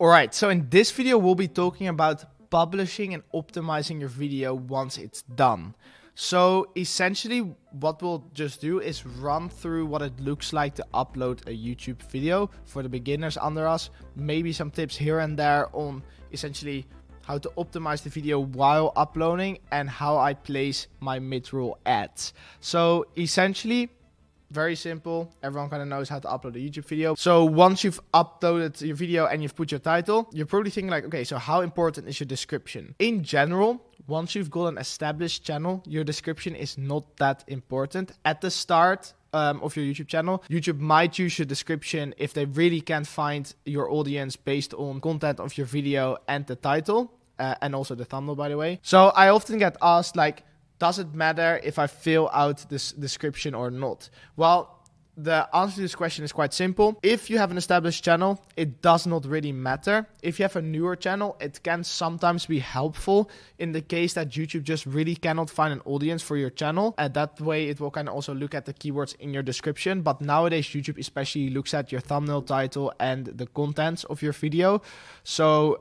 Alright, so in this video we'll be talking about publishing and optimizing your video once it's done. So essentially what we'll just do is run through what it looks like to upload a YouTube video for the beginners under us. Maybe some tips here and there on essentially how to optimize the video while uploading and how I place my mid-roll ads. So essentially, very simple. Everyone kind of knows how to upload a YouTube video. So once you've uploaded your video and you've put your title, you're probably thinking like, okay, so how important is your description? In general, once you've got an established channel, your description is not that important. At the start of your YouTube channel, YouTube might use your description if they really can't find your audience based on content of your video and the title, and also the thumbnail, by the way. So I often get asked like, does it matter if I fill out this description or not? Well, the answer to this question is quite simple. If you have an established channel, it does not really matter. If you have a newer channel, it can sometimes be helpful in the case that YouTube just really cannot find an audience for your channel. And that way it will kind of also look at the keywords in your description. But nowadays, YouTube especially looks at your thumbnail, title, and the contents of your video. So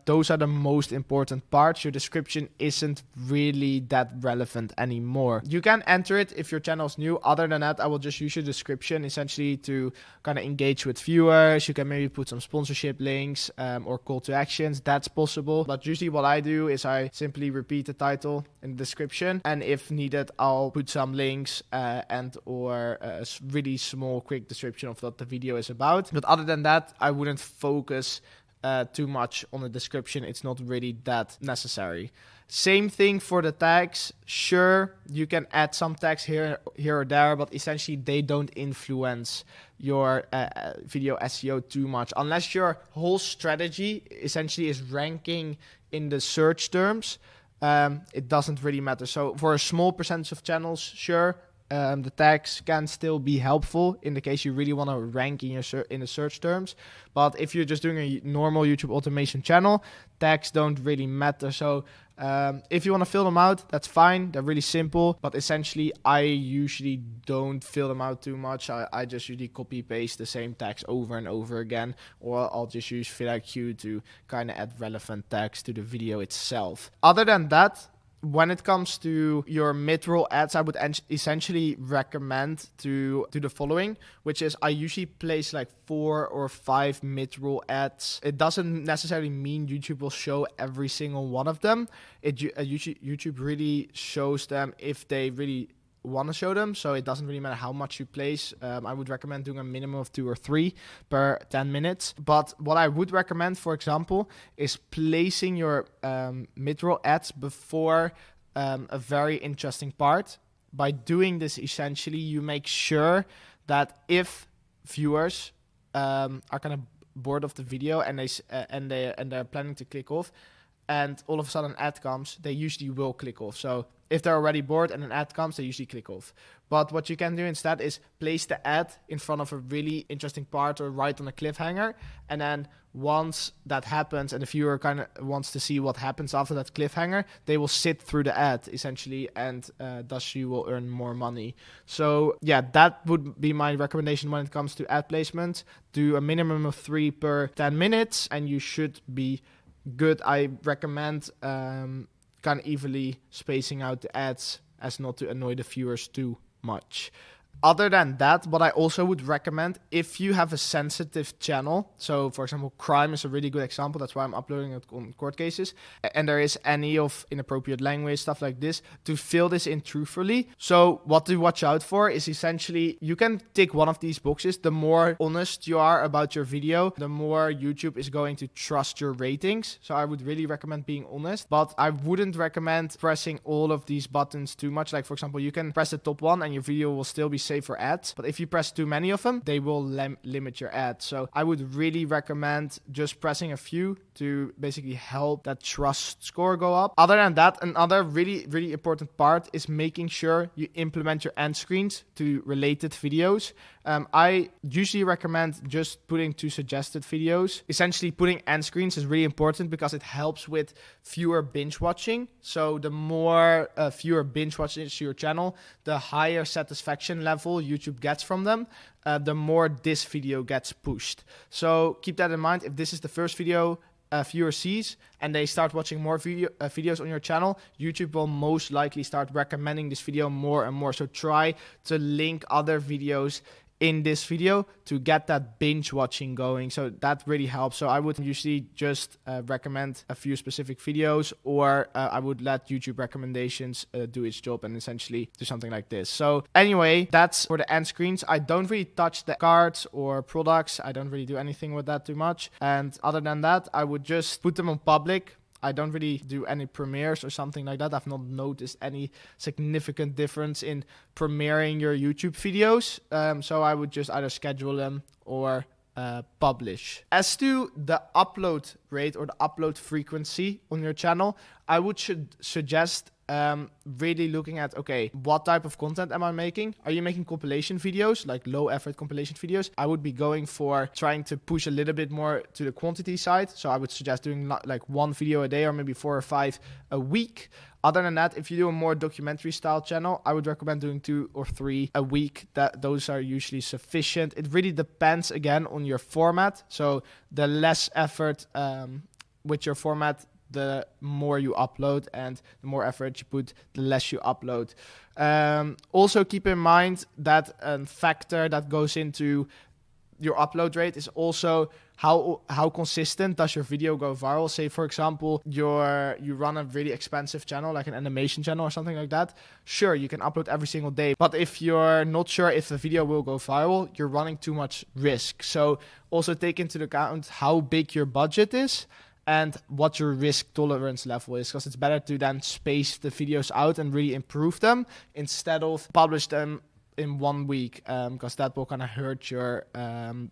those are the most important parts. Your description isn't really that relevant anymore. You can enter it if your channel is new. Other than that, I will just use your description essentially to kind of engage with viewers. You can maybe put some sponsorship links or call to actions. That's possible. But usually what I do is I simply repeat the title in the description. And if needed, I'll put some links and or a really small quick description of what the video is about. But other than that, I wouldn't focus too much on the description. It's not really that necessary. Same thing for the tags. Sure, you can add some tags here or there, but essentially they don't influence your video SEO too much unless your whole strategy essentially is ranking in the search terms. It doesn't really matter. So for a small percentage of channels, sure, the tags can still be helpful in the case you really want to rank in the search terms. But if you're just doing a normal YouTube automation channel, tags don't really matter. So if you want to fill them out, that's fine. They're really simple. But essentially, I usually don't fill them out too much. I just usually copy paste the same tags over and over again. Or I'll just use vidIQ to kind of add relevant tags to the video itself. Other than that, when it comes to your mid-roll ads, I would essentially recommend to do the following, which is I usually place like 4 or 5 mid-roll ads. It doesn't necessarily mean YouTube will show every single one of them. YouTube really shows them if they really want to show them, so it doesn't really matter how much you place. I would recommend doing a minimum of 2 or 3 per 10 minutes. But what I would recommend, for example, is placing your mid-roll ads before a very interesting part. By doing this, essentially, you make sure that if viewers are kind of bored of the video and they're planning to click off, and all of a sudden an ad comes, they usually will click off. So if they're already bored and an ad comes, they usually click off. But what you can do instead is place the ad in front of a really interesting part or right on a cliffhanger. And then once that happens and the viewer kind of wants to see what happens after that cliffhanger, they will sit through the ad essentially, and thus you will earn more money. So yeah, that would be my recommendation when it comes to ad placement. Do a minimum of 3 per 10 minutes and you should be good. I recommend kind of evenly spacing out the ads as not to annoy the viewers too much. Other than that, what I also would recommend, if you have a sensitive channel, so for example, crime is a really good example, that's why I'm uploading it on court cases, and there is any of inappropriate language, stuff like this, to fill this in truthfully. So what to watch out for is essentially, you can tick one of these boxes. The more honest you are about your video, the more YouTube is going to trust your ratings. So I would really recommend being honest, but I wouldn't recommend pressing all of these buttons too much. Like for example, you can press the top one and your video will still be safe for ads, but if you press too many of them, they will limit your ads. So I would really recommend just pressing a few to basically help that trust score go up. Other than that, another really important part is making sure you implement your end screens to related videos. I usually recommend just putting 2 suggested videos. Essentially, putting end screens is really important because it helps with viewer binge watching. So the more viewer binge watches your channel, the higher satisfaction level YouTube gets from them, the more this video gets pushed. So keep that in mind. If this is the first video a viewer sees and they start watching more videos on your channel, YouTube will most likely start recommending this video more and more. So try to link other videos in this video to get that binge watching going. So that really helps. So I would usually just recommend a few specific videos, or I would let YouTube recommendations do its job and essentially do something like this. So anyway, that's for the end screens. I don't really touch the cards or products. I don't really do anything with that too much. And other than that, I would just put them on public. I don't really do any premieres or something like that. I've not noticed any significant difference in premiering your YouTube videos. So I would just either schedule them or publish. As to the upload rate or the upload frequency on your channel, I would suggest really looking at, okay, what type of content am I making? Are you making compilation videos, like low effort compilation videos? I would be going for trying to push a little bit more to the quantity side. So I would suggest doing like 1 video a day or maybe 4 or 5 a week. Other than that, if you do a more documentary style channel, I would recommend doing 2 or 3 a week. Those are usually sufficient. It really depends again on your format. So the less effort with your format, the more you upload, and the more effort you put, the less you upload. Also keep in mind that a factor that goes into your upload rate is also how consistent does your video go viral. Say for example, you run a really expensive channel like an animation channel or something like that. Sure, you can upload every single day, but if you're not sure if the video will go viral, you're running too much risk. So also take into account how big your budget is and what your risk tolerance level is, because it's better to then space the videos out and really improve them instead of publish them in 1 week, because that will kind of hurt your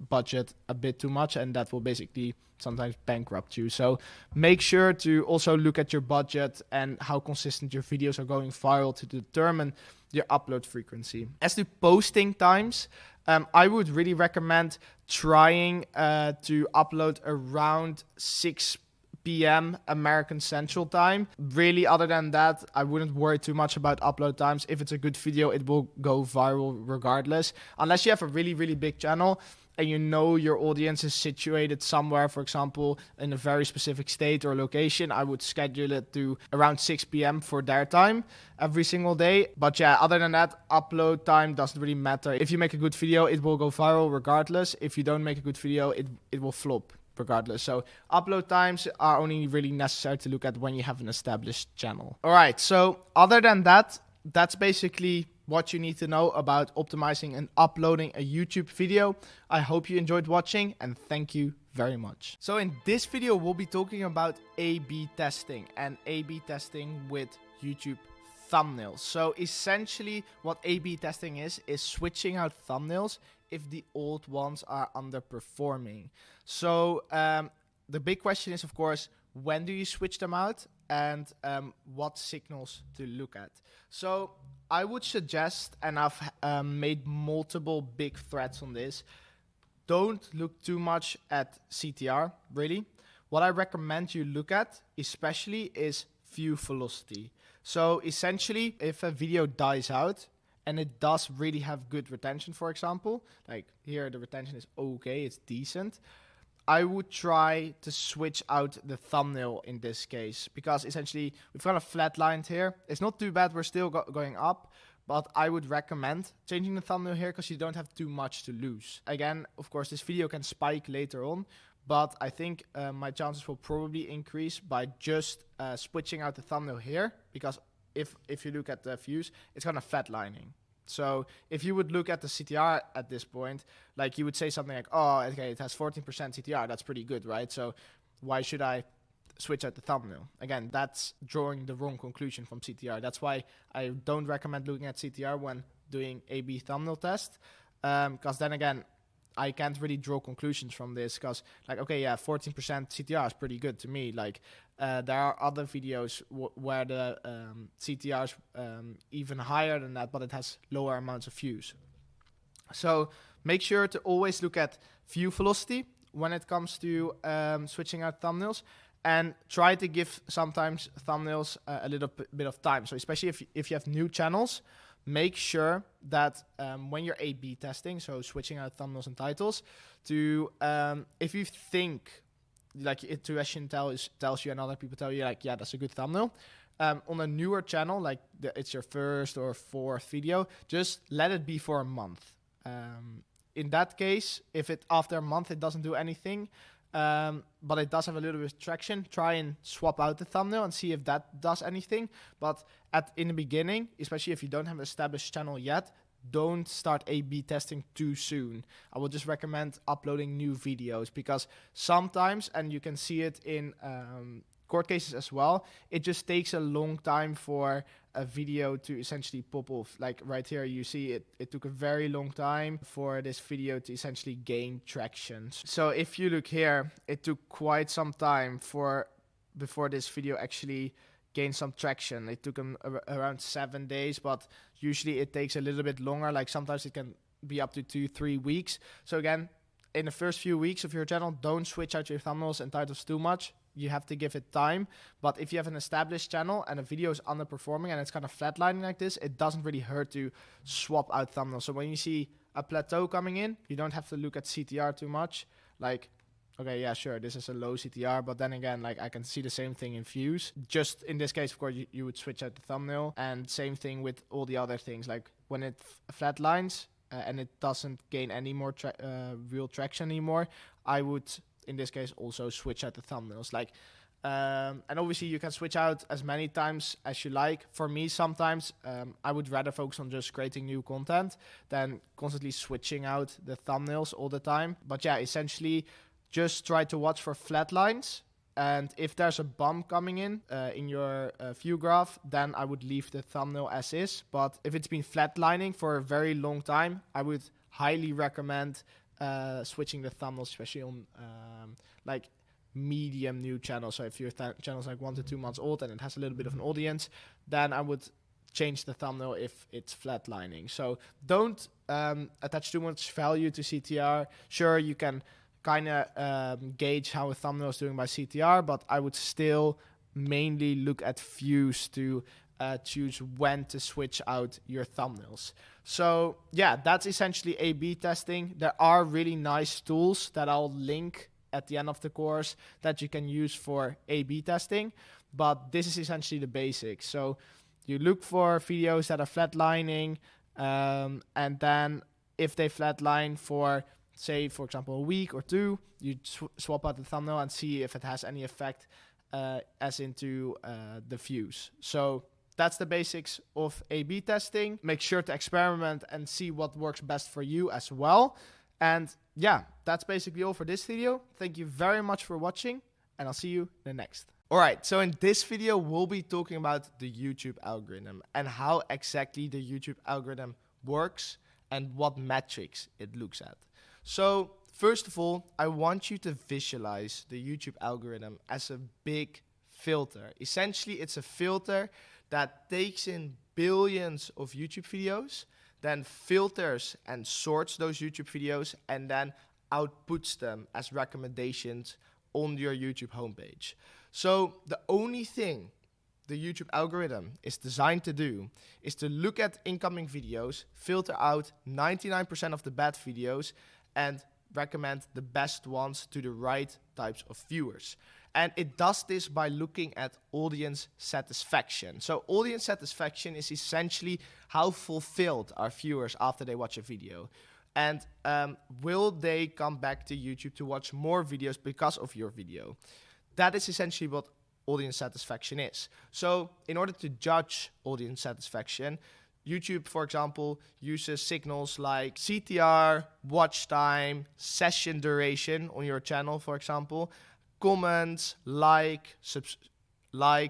budget a bit too much, and that will basically sometimes bankrupt you. So make sure to also look at your budget and how consistent your videos are going viral to determine your upload frequency. As to posting times, I would really recommend trying to upload around 6 p.m. American Central Time. Really, other than that, I wouldn't worry too much about upload times. If it's a good video, it will go viral regardless. Unless you have a really, really big channel and you know your audience is situated somewhere, for example, in a very specific state or location, I would schedule it to around 6 p.m. for their time every single day. But yeah, other than that, upload time doesn't really matter. If you make a good video, it will go viral regardless. If you don't make a good video, it will flop regardless. So upload times are only really necessary to look at when you have an established channel. All right, so other than that, that's basically what you need to know about optimizing and uploading a YouTube video. I hope you enjoyed watching, and thank you very much. So in this video, we'll be talking about A/B testing and A/B testing with YouTube thumbnails. So essentially what A/B testing is switching out thumbnails if the old ones are underperforming. So the big question is, of course, when do you switch them out, and what signals to look at? So I would suggest, and I've made multiple big threads on this, don't look too much at CTR, really. What I recommend you look at, especially, is view velocity. So essentially, if a video dies out, and it does really have good retention, for example, like here the retention is okay, it's decent, I would try to switch out the thumbnail in this case, because essentially we've kind of flatlined here. It's not too bad, we're still going up, but I would recommend changing the thumbnail here because you don't have too much to lose. Again, of course, this video can spike later on, but I think my chances will probably increase by just switching out the thumbnail here, because if you look at the views, it's kind of flatlining. So if you would look at the CTR at this point, like you would say something like, oh, okay, it has 14% CTR. That's pretty good, right? So why should I switch out the thumbnail? Again, that's drawing the wrong conclusion from CTR. That's why I don't recommend looking at CTR when doing A/B thumbnail test. Because then again, I can't really draw conclusions from this, because like, okay, yeah, 14% CTR is pretty good to me. Like there are other videos where the CTR is even higher than that, but it has lower amounts of views. So make sure to always look at view velocity when it comes to switching out thumbnails, and try to give sometimes thumbnails a little bit of time. So especially if you have new channels, make sure that when you're A/B testing, so switching out thumbnails and titles, to if you think like intuition tells you and other people tell you like, yeah, that's a good thumbnail. On a newer channel, like it's your first or fourth video, just let it be for a month. In that case, if it after a month it doesn't do anything, but it does have a little bit of traction, try and swap out the thumbnail and see if that does anything. But in the beginning, especially if you don't have an established channel yet, don't start A/B testing too soon. I would just recommend uploading new videos, because sometimes, and you can see it in court cases as well, it just takes a long time for a video to essentially pop off. Like right here, you see it took a very long time for this video to essentially gain traction. So if you look here, it took quite some time before this video actually gained some traction. It took them around 7 days, but usually it takes a little bit longer. Like sometimes it can be up to 2-3 weeks. So again, in the first few weeks of your channel, don't switch out your thumbnails and titles too much. You have to give it time. But if you have an established channel and a video is underperforming and it's kind of flatlining like this, it doesn't really hurt to swap out thumbnails. So when you see a plateau coming in, you don't have to look at CTR too much. Like, okay, yeah, sure, this is a low CTR, but then again, like I can see the same thing in views. Just in this case, of course, you would switch out the thumbnail, and same thing with all the other things. Like when it flatlines and it doesn't gain any more real traction anymore, I would, in this case, also switch out the thumbnails. Like, and obviously you can switch out as many times as you like. For me, sometimes I would rather focus on just creating new content than constantly switching out the thumbnails all the time. But yeah, essentially, just try to watch for flat lines, and if there's a bump coming in your view graph, then I would leave the thumbnail as is. But if it's been flatlining for a very long time, I would highly recommend switching the thumbnails, especially on like medium new channels. So if your channel is like 1 to 2 months old and it has a little bit of an audience, then I would change the thumbnail if it's flatlining. So don't attach too much value to CTR. Sure, you can kind of gauge how a thumbnail is doing by CTR, but I would still mainly look at views to choose when to switch out your thumbnails. So yeah, that's essentially A/B testing. There are really nice tools that I'll link at the end of the course that you can use for A/B testing, but this is essentially the basics. So you look for videos that are flatlining, and then if they flatline for, say, for example, a week or two, you swap out the thumbnail and see if it has any effect as into the views. So that's the basics of A/B testing. Make sure to experiment and see what works best for you as well. And yeah, that's basically all for this video. Thank you very much for watching, and I'll see you in the next. All right, so in this video, we'll be talking about the YouTube algorithm and how exactly the YouTube algorithm works and what metrics it looks at. So first of all, I want you to visualize the YouTube algorithm as a big filter. Essentially, it's a filter that takes in billions of YouTube videos, then filters and sorts those YouTube videos, and then outputs them as recommendations on your YouTube homepage. So the only thing the YouTube algorithm is designed to do is to look at incoming videos, filter out 99% of the bad videos, and recommend the best ones to the right types of viewers. And it does this by looking at audience satisfaction. So audience satisfaction is essentially how fulfilled are viewers after they watch a video. And will they come back to YouTube to watch more videos because of your video? That is essentially what audience satisfaction is. So in order to judge audience satisfaction, YouTube, for example, uses signals like CTR, watch time, session duration on your channel, for example, comments, likes,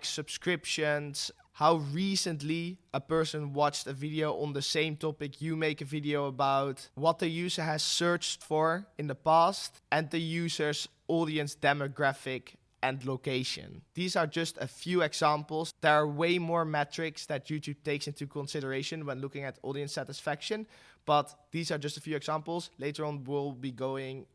subscriptions, how recently a person watched a video on the same topic you make a video about, what the user has searched for in the past, and the user's audience demographic and location. These are just a few examples. There are way more metrics that YouTube takes into consideration when looking at audience satisfaction, but these are just a few examples. Later on, we'll be going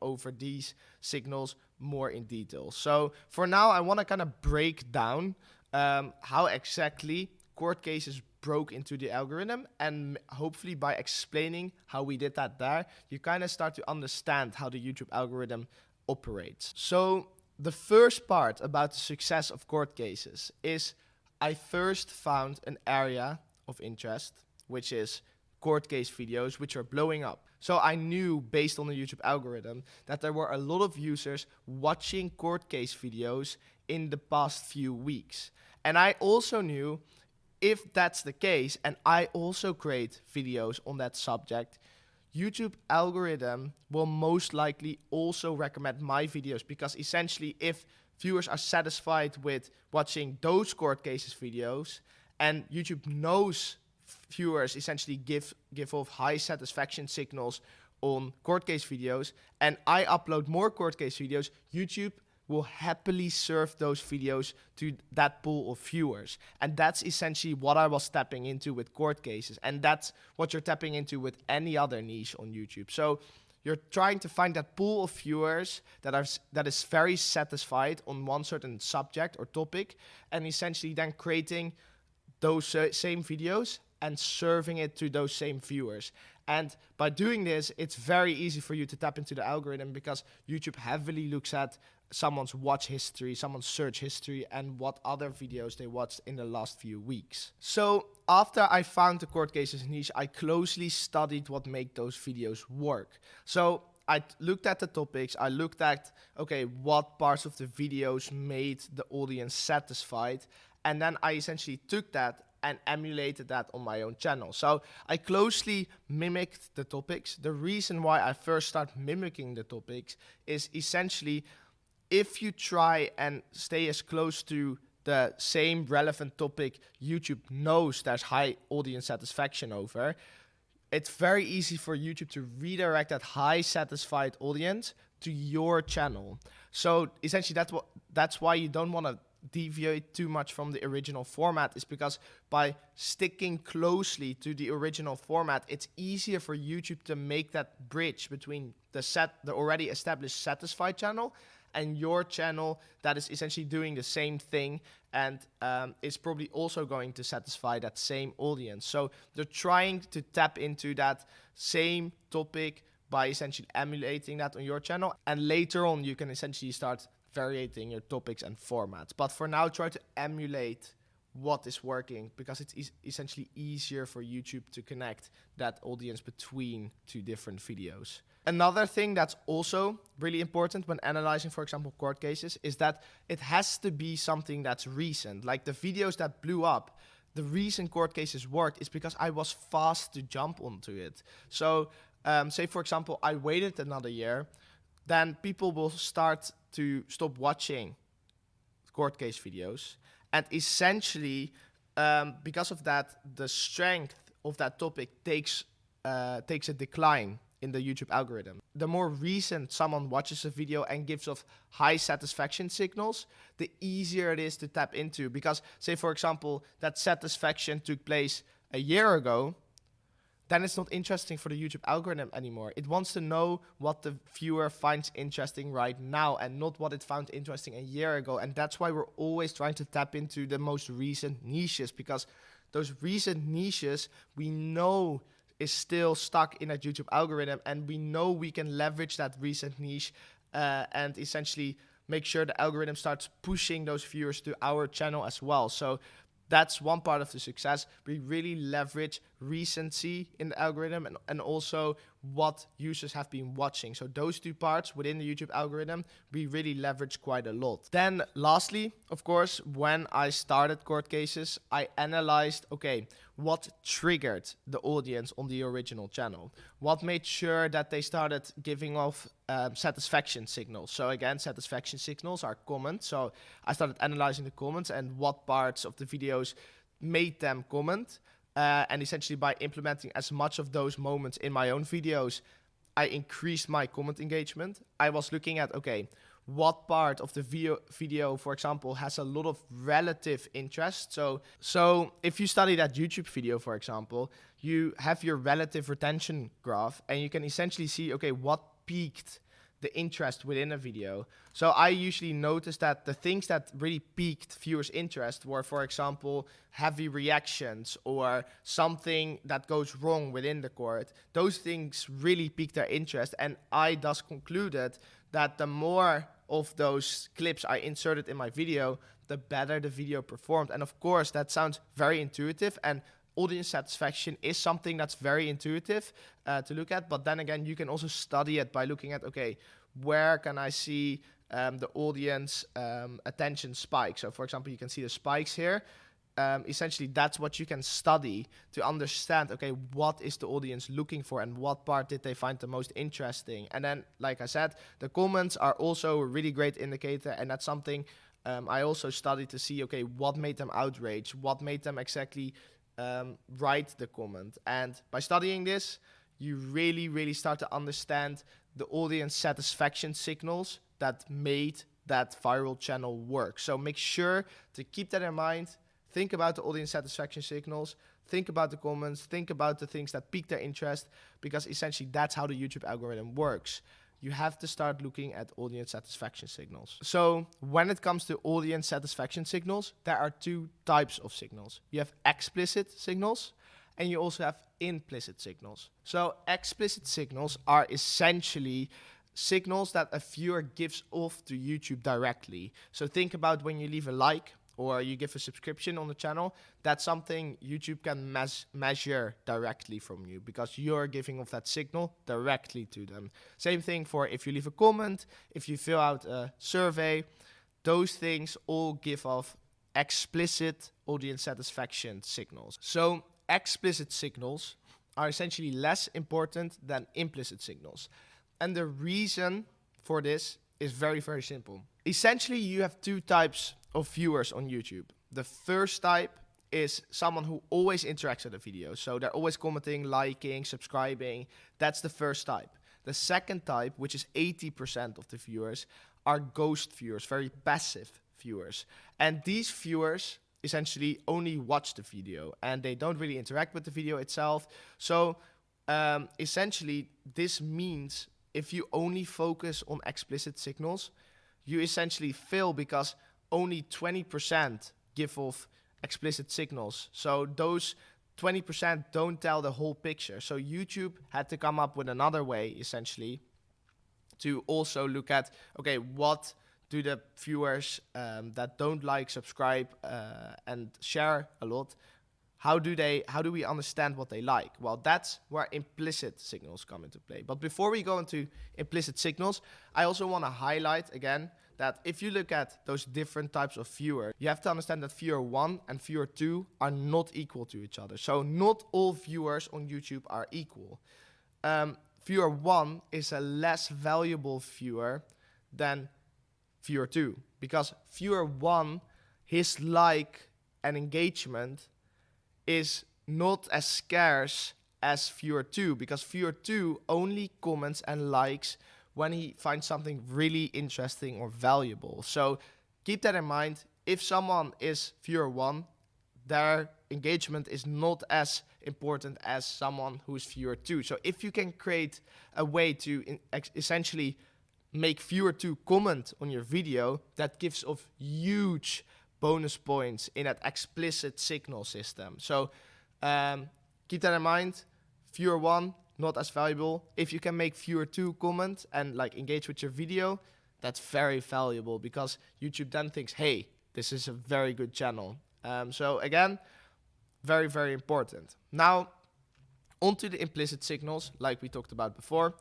over these signals more in detail. So for now, I want to kind of break down how exactly court cases broke into the algorithm, and hopefully by explaining how we did that there, you kind of start to understand how the YouTube algorithm operates. So the first part about the success of court cases is I first found an area of interest, which is court case videos, which are blowing up. So I knew, based on the YouTube algorithm, that there were a lot of users watching court case videos in the past few weeks. And I also knew, if that's the case, and I also create videos on that subject, YouTube algorithm will most likely also recommend my videos, because essentially if viewers are satisfied with watching those court cases videos, and YouTube knows viewers essentially give off high satisfaction signals on court case videos, and I upload more court case videos, YouTube will happily serve those videos to that pool of viewers. And that's essentially what I was tapping into with court cases. And that's what you're tapping into with any other niche on YouTube. So you're trying to find that pool of viewers that is very satisfied on one certain subject or topic, and essentially then creating those same videos and serving it to those same viewers. And by doing this, it's very easy for you to tap into the algorithm, because YouTube heavily looks at someone's watch history, someone's search history, and what other videos they watched in the last few weeks. So after I found the court cases niche, I closely studied what made those videos work. So I looked at the topics, I looked at, okay, what parts of the videos made the audience satisfied, and then I essentially took that and emulated that on my own channel. So I closely mimicked the topics. The reason why I first started mimicking the topics is essentially, if you try and stay as close to the same relevant topic YouTube knows there's high audience satisfaction over, it's very easy for YouTube to redirect that high satisfied audience to your channel. So essentially that's why you don't want to deviate too much from the original format, is because by sticking closely to the original format, it's easier for YouTube to make that bridge between the already established satisfied channel and your channel that is essentially doing the same thing, and is probably also going to satisfy that same audience. So they're trying to tap into that same topic by essentially emulating that on your channel, and later on you can essentially start variating your topics and formats. But for now, try to emulate what is working, because it's essentially easier for YouTube to connect that audience between two different videos. Another thing that's also really important when analyzing, for example, court cases, is that it has to be something that's recent. Like the videos that blew up, the reason court cases worked is because I was fast to jump onto it. So say, for example, I waited another year, then people will start to stop watching court case videos. And essentially, because of that, the strength of that topic takes a decline in the YouTube algorithm. The more recent someone watches a video and gives off high satisfaction signals, the easier it is to tap into. Because say, for example, that satisfaction took place a year ago, then it's not interesting for the YouTube algorithm anymore. It wants to know what the viewer finds interesting right now and not what it found interesting a year ago. And that's why we're always trying to tap into the most recent niches, because those recent niches we know is still stuck in that YouTube algorithm, and we know we can leverage that recent niche and essentially make sure the algorithm starts pushing those viewers to our channel as well. So that's one part of the success. We really leverage recency in the algorithm and also what users have been watching. So those two parts within the YouTube algorithm, we really leverage quite a lot. Then lastly, of course, when I started court cases, I analyzed, okay, what triggered the audience on the original channel? What made sure that they started giving off satisfaction signals? So again, satisfaction signals are comments. So I started analyzing the comments and what parts of the videos made them comment. And essentially by implementing as much of those moments in my own videos, I increased my comment engagement. I was looking at, okay, what part of the video, for example, has a lot of relative interest. So if you study that YouTube video, for example, you have your relative retention graph, and you can essentially see, okay, what peaked the interest within a video. So I usually notice that the things that really piqued viewers' interest were, for example, heavy reactions or something that goes wrong within the court. Those things really piqued their interest, and I thus concluded that the more of those clips I inserted in my video, the better the video performed. And of course, that sounds very intuitive, and audience satisfaction is something that's very intuitive to look at. But then again, you can also study it by looking at, okay, where can I see the audience attention spike? So for example, you can see the spikes here. Essentially, that's what you can study to understand, okay, what is the audience looking for and what part did they find the most interesting. And then, like I said, the comments are also a really great indicator, and that's something I also studied to see, okay, what made them outraged, what made them exactly write the comment. And by studying this, you really start to understand the audience satisfaction signals that made that viral channel work. So make sure to keep that in mind. Think about the audience satisfaction signals, think about the comments, think about the things that pique their interest, because essentially that's how the YouTube algorithm works. You have to start looking at audience satisfaction signals. So when it comes to audience satisfaction signals, there are two types of signals. You have explicit signals and you also have implicit signals. So explicit signals are essentially signals that a viewer gives off to YouTube directly. So think about when you leave a like or you give a subscription on the channel, that's something YouTube can measure directly from you because you're giving off that signal directly to them. Same thing for if you leave a comment, if you fill out a survey, those things all give off explicit audience satisfaction signals. So explicit signals are essentially less important than implicit signals. And the reason for this is very simple. Essentially, you have two types of viewers on YouTube. The first type is someone who always interacts with the video. So they're always commenting, liking, subscribing. That's the first type. The second type, which is 80% of the viewers, are ghost viewers, very passive viewers. And these viewers essentially only watch the video and they don't really interact with the video itself. So essentially, this means if you only focus on explicit signals, you essentially fail because only 20% give off explicit signals. So those 20% don't tell the whole picture. So YouTube had to come up with another way, essentially, to also look at, okay, what do the viewers that don't like, subscribe, and share a lot, how do we understand what they like? Well, that's where implicit signals come into play. But before we go into implicit signals, I also want to highlight again that if you look at those different types of viewer, you have to understand that viewer 1 and viewer 2 are not equal to each other. So not all viewers on YouTube are equal. Viewer 1 is a less valuable viewer than viewer 2, because viewer 1, his like and engagement is not as scarce as viewer 2, because viewer 2 only comments and likes when he finds something really interesting or valuable. So keep that in mind. If someone is viewer 1, their engagement is not as important as someone who is viewer 2. So if you can create a way to essentially make viewer 2 comment on your video, that gives off huge bonus points in that explicit signal system. So keep that in mind. Viewer 1, not as valuable. If you can make viewer 2 comment and like engage with your video, that's very valuable because YouTube then thinks, hey, this is a very good channel. So again, very important. Now, onto the implicit signals, like we talked about before.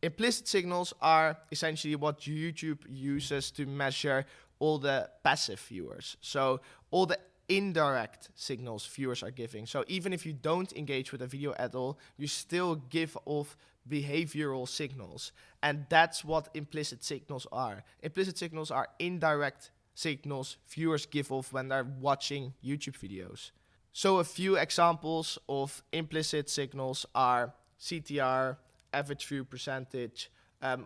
Implicit signals are essentially what YouTube uses to measure all the passive viewers. So all the indirect signals viewers are giving. So even if you don't engage with a video at all, you still give off behavioral signals. And that's what implicit signals are. Implicit signals are indirect signals viewers give off when they're watching YouTube videos. So a few examples of implicit signals are CTR, average view percentage,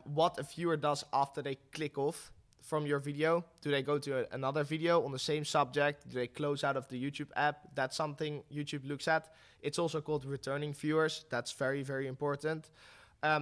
what a viewer does after they click off from your video. Do they go to another video on the same subject? Do they close out of the YouTube app? That's something YouTube looks at. It's also called returning viewers. That's very important.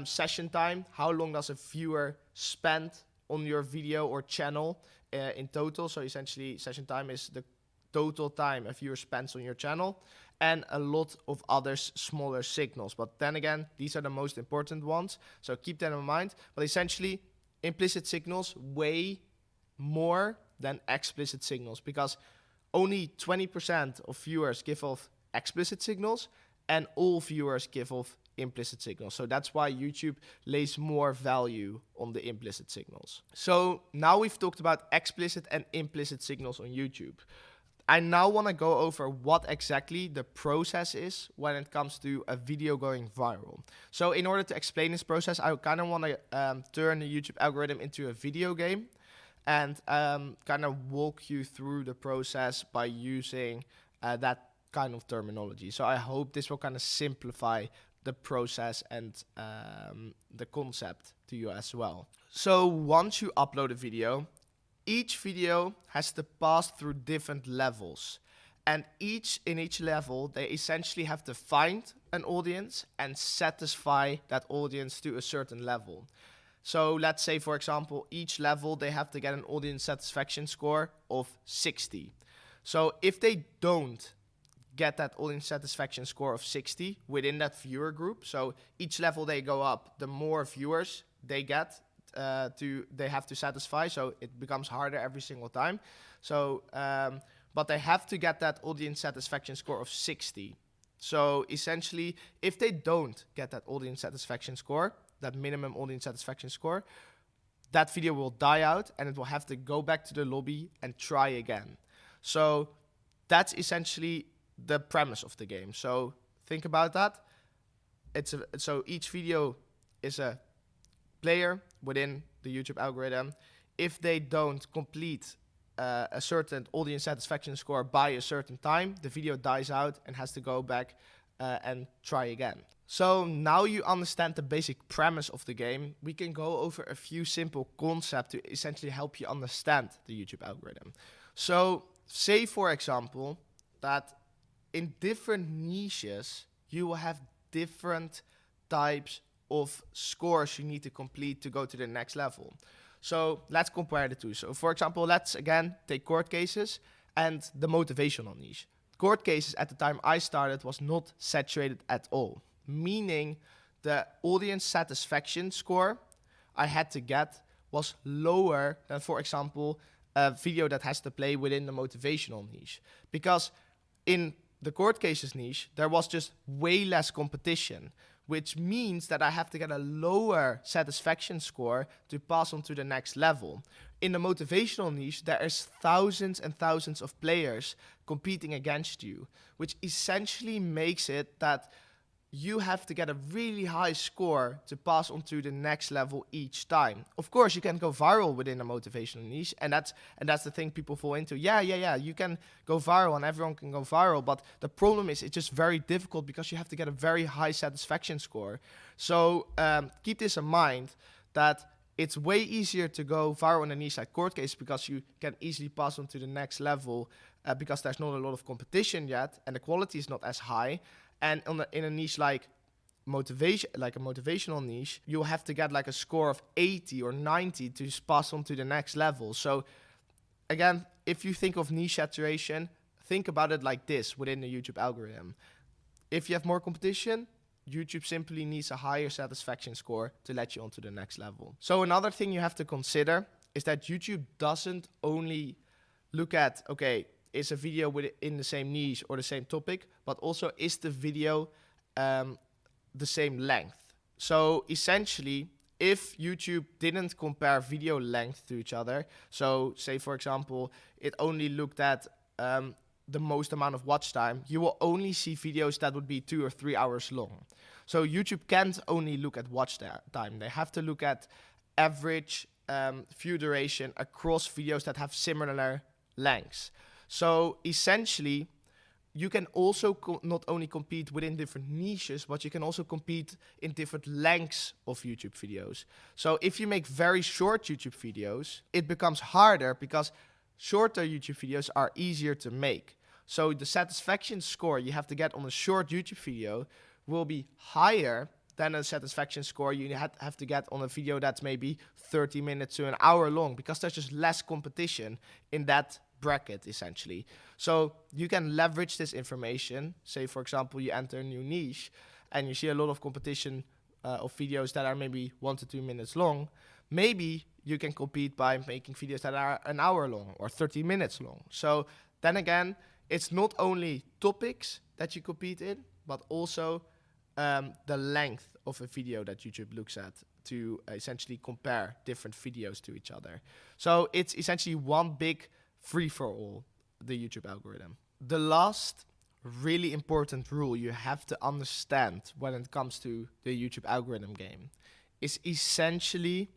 Session time, how long does a viewer spend on your video or channel in total. So essentially session time is the total time a viewer spends on your channel, and a lot of other smaller signals. But then again, these are the most important ones, so keep that in mind. But essentially, implicit signals weigh more than explicit signals, because only 20% of viewers give off explicit signals, and all viewers give off implicit signals. So that's why YouTube lays more value on the implicit signals. So now we've talked about explicit and implicit signals on YouTube. I now want to go over what exactly the process is when it comes to a video going viral. So in order to explain this process, I kind of want to turn the YouTube algorithm into a video game, and kind of walk you through the process by using that kind of terminology. So I hope this will kind of simplify the process and the concept to you as well. So once you upload a video, each video has to pass through different levels, and in each level they essentially have to find an audience and satisfy that audience to a certain level. So let's say, for example, each level they have to get an audience satisfaction score of 60. So if they don't get that audience satisfaction score of 60 within that viewer group, so each level they go up, the more viewers they get, they have to satisfy, so it becomes harder every single time. So but they have to get that audience satisfaction score of 60. So essentially, if they don't get that audience satisfaction score, that minimum audience satisfaction score, that video will die out and it will have to go back to the lobby and try again. So that's essentially the premise of the game. So think about that. So each video is a player within the YouTube algorithm. If they don't complete a certain audience satisfaction score by a certain time, the video dies out and has to go back and try again. So now you understand the basic premise of the game, we can go over a few simple concepts to essentially help you understand the YouTube algorithm. So say, for example, that in different niches, you will have different types of scores you need to complete to go to the next level. So let's compare the two. So for example, let's again take court cases and the motivational niche. Court cases at the time I started was not saturated at all, meaning the audience satisfaction score I had to get was lower than, for example, a video that has to play within the motivational niche. Because in the court cases niche, there was just way less competition, which means that I have to get a lower satisfaction score to pass on to the next level. In the motivational niche, there is thousands and thousands of players competing against you, which essentially makes it that you have to get a really high score to pass on to the next level each time. Of course, you can go viral within a motivational niche, and that's the thing people fall into. Yeah, you can go viral and everyone can go viral, but the problem is it's just very difficult because you have to get a very high satisfaction score. So keep this in mind, that it's way easier to go viral in a niche like court case because you can easily pass on to the next level because there's not a lot of competition yet and the quality is not as high. And in a niche like motivation, like a motivational niche, you'll have to get like a score of 80 or 90 to pass on to the next level. So again, if you think of niche saturation, think about it like this within the YouTube algorithm. If you have more competition, YouTube simply needs a higher satisfaction score to let you onto the next level. So another thing you have to consider is that YouTube doesn't only look at, okay, is a video within the same niche or the same topic, but also is the video the same length. So essentially, if YouTube didn't compare video length to each other, so say for example, it only looked at the most amount of watch time, you will only see videos that would be 2 or 3 hours long. So YouTube can't only look at watch time. They have to look at average view duration across videos that have similar lengths. So essentially, you can also not only compete within different niches, but you can also compete in different lengths of YouTube videos. So if you make very short YouTube videos, it becomes harder because shorter YouTube videos are easier to make. So the satisfaction score you have to get on a short YouTube video will be higher than a satisfaction score you have to get on a video that's maybe 30 minutes to an hour long, because there's just less competition in that bracket essentially. So you can leverage this information. Say for example you enter a new niche and you see a lot of competition of videos that are maybe 1 to 2 minutes long. Maybe you can compete by making videos that are an hour long or 30 minutes long. So then again, it's not only topics that you compete in, but also the length of a video that YouTube looks at to essentially compare different videos to each other. So it's essentially one big free-for-all, the YouTube algorithm. The last really important rule you have to understand when it comes to the YouTube algorithm game is essentially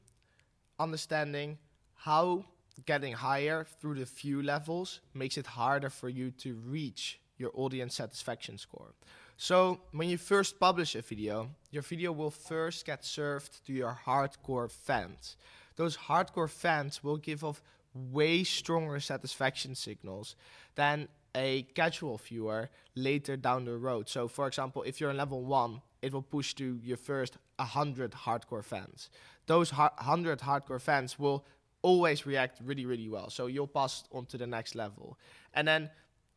understanding how getting higher through the view levels makes it harder for you to reach your audience satisfaction score. So when you first publish a video, your video will first get served to your hardcore fans. Those hardcore fans will give off way stronger satisfaction signals than a casual viewer later down the road. So for example, if you're in level 1, it will push to your first 100 hardcore fans. Those 100 hardcore fans will always react really, really well. So you'll pass on to the next level. And then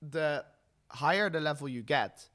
the higher the level you get,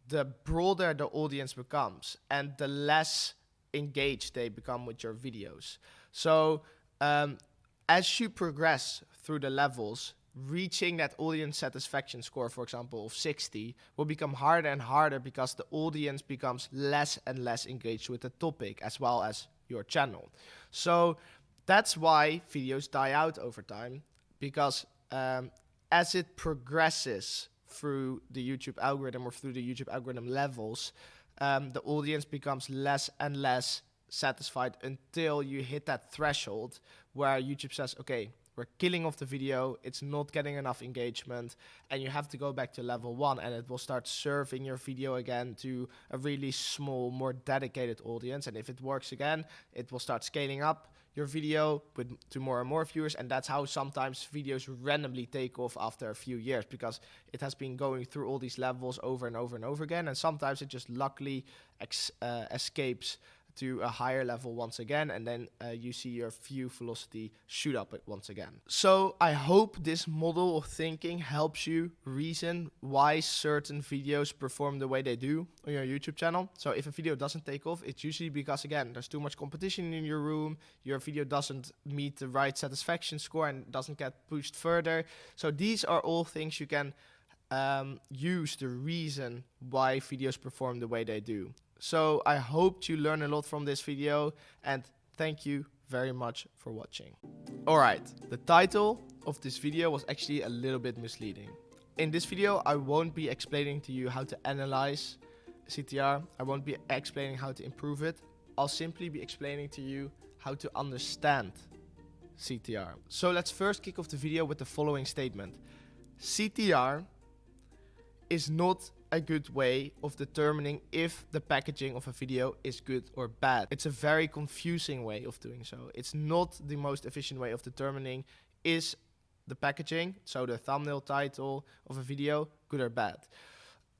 the broader the audience becomes and the less engaged they become with your videos. So as you progress through the levels, reaching that audience satisfaction score, for example, of 60, will become harder and harder because the audience becomes less and less engaged with the topic as well as your channel. So that's why videos die out over time, because as it progresses through the YouTube algorithm or through the YouTube algorithm levels, the audience becomes less and less satisfied until you hit that threshold where YouTube says, okay, we're killing off the video, it's not getting enough engagement, and you have to go back to level 1, and it will start serving your video again to a really small, more dedicated audience. And if it works again, it will start scaling up your video to more and more viewers, and that's how sometimes videos randomly take off after a few years, because it has been going through all these levels over and over and over again, and sometimes it just luckily escapes to a higher level once again, and then you see your view velocity shoot up once again. So I hope this model of thinking helps you reason why certain videos perform the way they do on your YouTube channel. So if a video doesn't take off, it's usually because, again, there's too much competition in your room, your video doesn't meet the right satisfaction score and doesn't get pushed further. So these are all things you can use to reason why videos perform the way they do. So I hope you learn a lot from this video, and thank you very much for watching. Alright, the title of this video was actually a little bit misleading. In this video, I won't be explaining to you how to analyze CTR. I won't be explaining how to improve it. I'll simply be explaining to you how to understand CTR. So let's first kick off the video with the following statement. CTR is not a good way of determining if the packaging of a video is good or bad. It's a very confusing way of doing so. It's not the most efficient way of determining is the packaging, so the thumbnail title of a video, good or bad.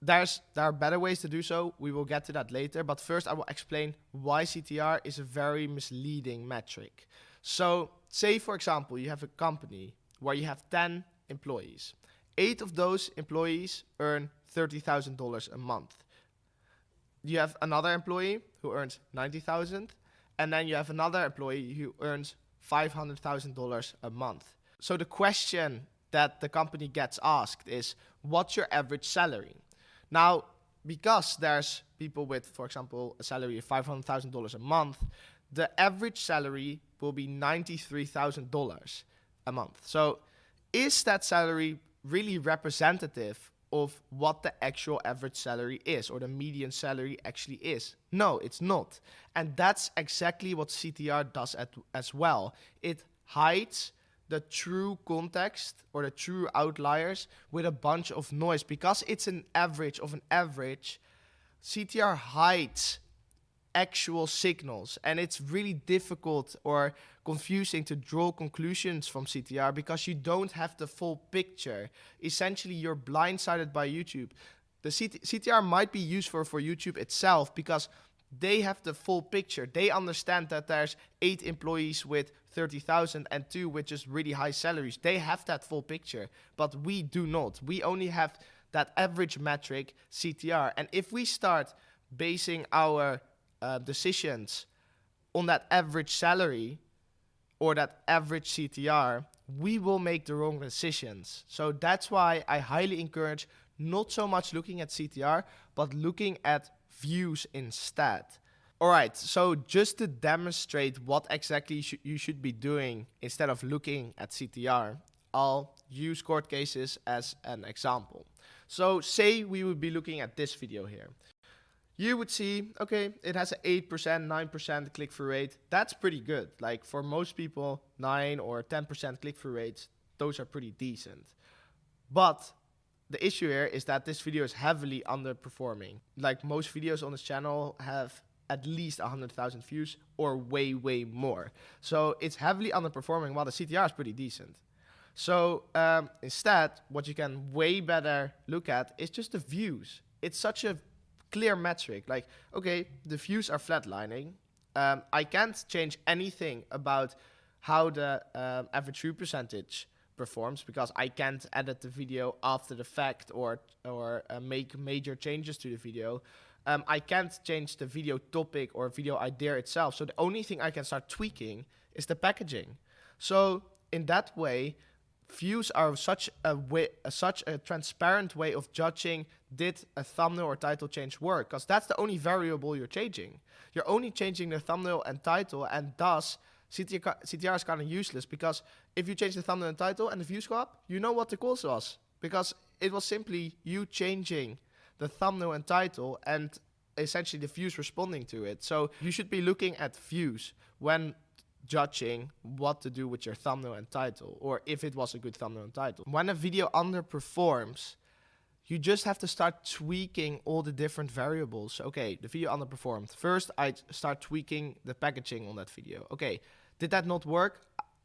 There are better ways to do so. We will get to that later, but first I will explain why CTR is a very misleading metric. So say for example you have a company where you have 10 employees. 8 of those employees earn $30,000 a month. You have another employee who earns $90,000, and then you have another employee who earns $500,000 a month. So the question that the company gets asked is, what's your average salary? Now, because there's people with, for example, a salary of $500,000 a month, the average salary will be $93,000 a month. So is that salary really representative of what the actual average salary is, or the median salary actually is? No, it's not. And that's exactly what CTR does as well. It hides the true context or the true outliers with a bunch of noise. Because it's an average of an average, CTR hides actual signals, and it's really difficult or confusing to draw conclusions from CTR because you don't have the full picture. Essentially, you're blindsided by YouTube. The CTR might be useful for YouTube itself because They have the full picture. They understand that there's 8 employees with 30,000 and 2 with just really high salaries. They have that full picture, but we do not. We only have that average metric, CTR. And if we start basing our decisions on that average salary or that average CTR, we will make the wrong decisions. So that's why I highly encourage not so much looking at CTR, but looking at views instead. All right, so just to demonstrate what exactly you should be doing instead of looking at CTR, I'll use court cases as an example. So say we would be looking at this video here. You would see, okay, it has an 8%, 9% click-through rate. That's pretty good. Like for most people, 9 or 10% click-through rates, those are pretty decent. But the issue here is that this video is heavily underperforming. Like most videos on this channel have at least 100,000 views or way, way more. So it's heavily underperforming while the CTR is pretty decent. So instead, what you can way better look at is just the views. It's such a clear metric. Like, okay, the views are flatlining. I can't change anything about how the average view percentage performs because I can't edit the video after the fact or make major changes to the video. I can't change the video topic or video idea itself. So the only thing I can start tweaking is the packaging. So in that way, views are such a transparent way of judging did a thumbnail or title change work, because that's the only variable you're changing. You're only changing the thumbnail and title, and thus CTR is kind of useless, because if you change the thumbnail and title and the views go up, you know what the cause was, because it was simply you changing the thumbnail and title and essentially the views responding to it. So you should be looking at views when judging what to do with your thumbnail and title, or if it was a good thumbnail and title. When a video underperforms, you just have to start tweaking all the different variables. Okay, the video underperformed. First, I start tweaking the packaging on that video. Okay, did that not work?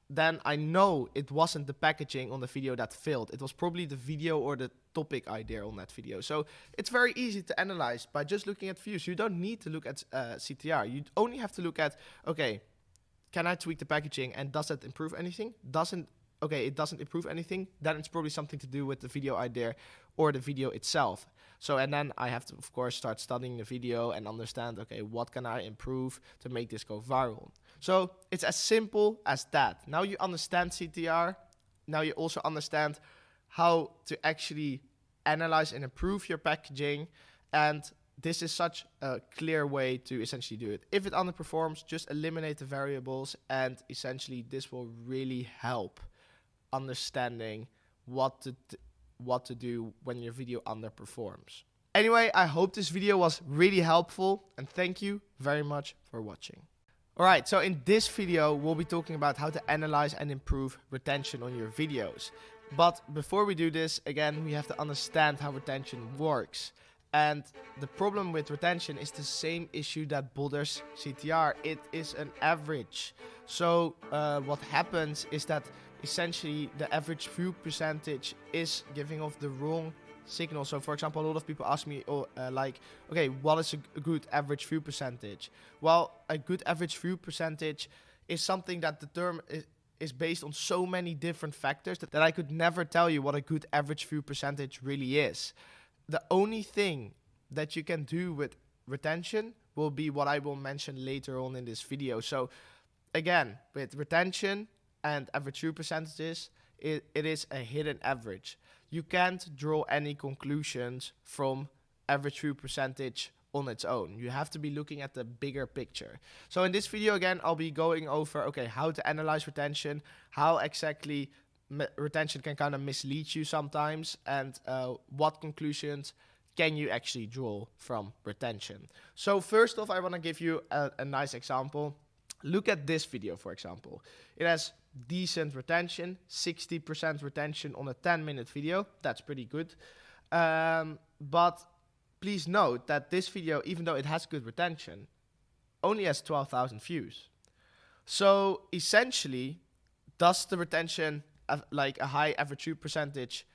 Then I know it wasn't the packaging on the video that failed. It was probably the video or the topic idea on that video. So it's very easy to analyze by just looking at views. You don't need to look at CTR. You only have to look at, okay, can I tweak the packaging and does that improve anything? Okay, it doesn't improve anything, then it's probably something to do with the video idea or the video itself. So, and then I have to, of course, start studying the video and understand, okay, what can I improve to make this go viral? So it's as simple as that. Now you understand CTR. Now you also understand how to actually analyze and improve your packaging. And this is such a clear way to essentially do it. If it underperforms, just eliminate the variables, and essentially this will really help understanding what to do when your video underperforms. Anyway, I hope this video was really helpful, and thank you very much for watching. Alright, so in this video, we'll be talking about how to analyze and improve retention on your videos. But before we do this, again, we have to understand how retention works. And the problem with retention is the same issue that bothers CTR. It is an average. So what happens is that essentially the average view percentage is giving off the wrong signal. So for example, a lot of people ask me like, okay, what is a good average view percentage? Well, a good average view percentage is something that the term is based on so many different factors that I could never tell you what a good average view percentage really is. The only thing that you can do with retention will be what I will mention later on in this video. So again, with retention and average view percentages, it is a hidden average. You can't draw any conclusions from average view percentage on its own. You have to be looking at the bigger picture. So in this video, again, I'll be going over, okay, how to analyze retention, how exactly retention can kind of mislead you sometimes, and what conclusions can you actually draw from retention. So first off, I want to give you a nice example. Look at this video, for example. It has decent retention, 60% retention on a 10-minute video. That's pretty good. But please note that this video, even though it has good retention, only has 12,000 views. So essentially, does the retention, like a high average view percentage,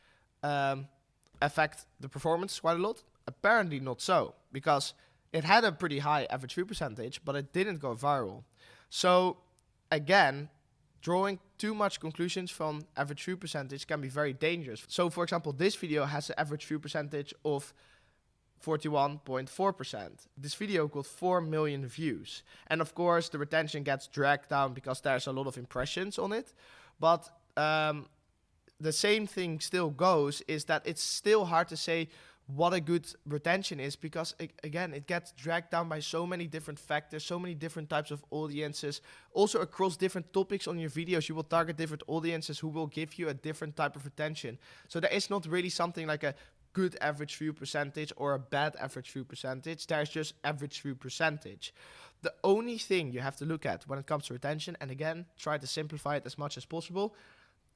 affect the performance quite a lot? Apparently not so, because it had a pretty high average view percentage, but it didn't go viral. So again, drawing too much conclusions from average view percentage can be very dangerous. So for example, this video has an average view percentage of 41.4%. This video got 4 million views. And of course, the retention gets dragged down because there's a lot of impressions on it. But the same thing still goes, is that it's still hard to say what a good retention is, because again, it gets dragged down by so many different factors, so many different types of audiences. Also across different topics on your videos, you will target different audiences who will give you a different type of retention. So there is not really something like a good average view percentage or a bad average view percentage. There's just average view percentage. The only thing you have to look at when it comes to retention, and again, try to simplify it as much as possible,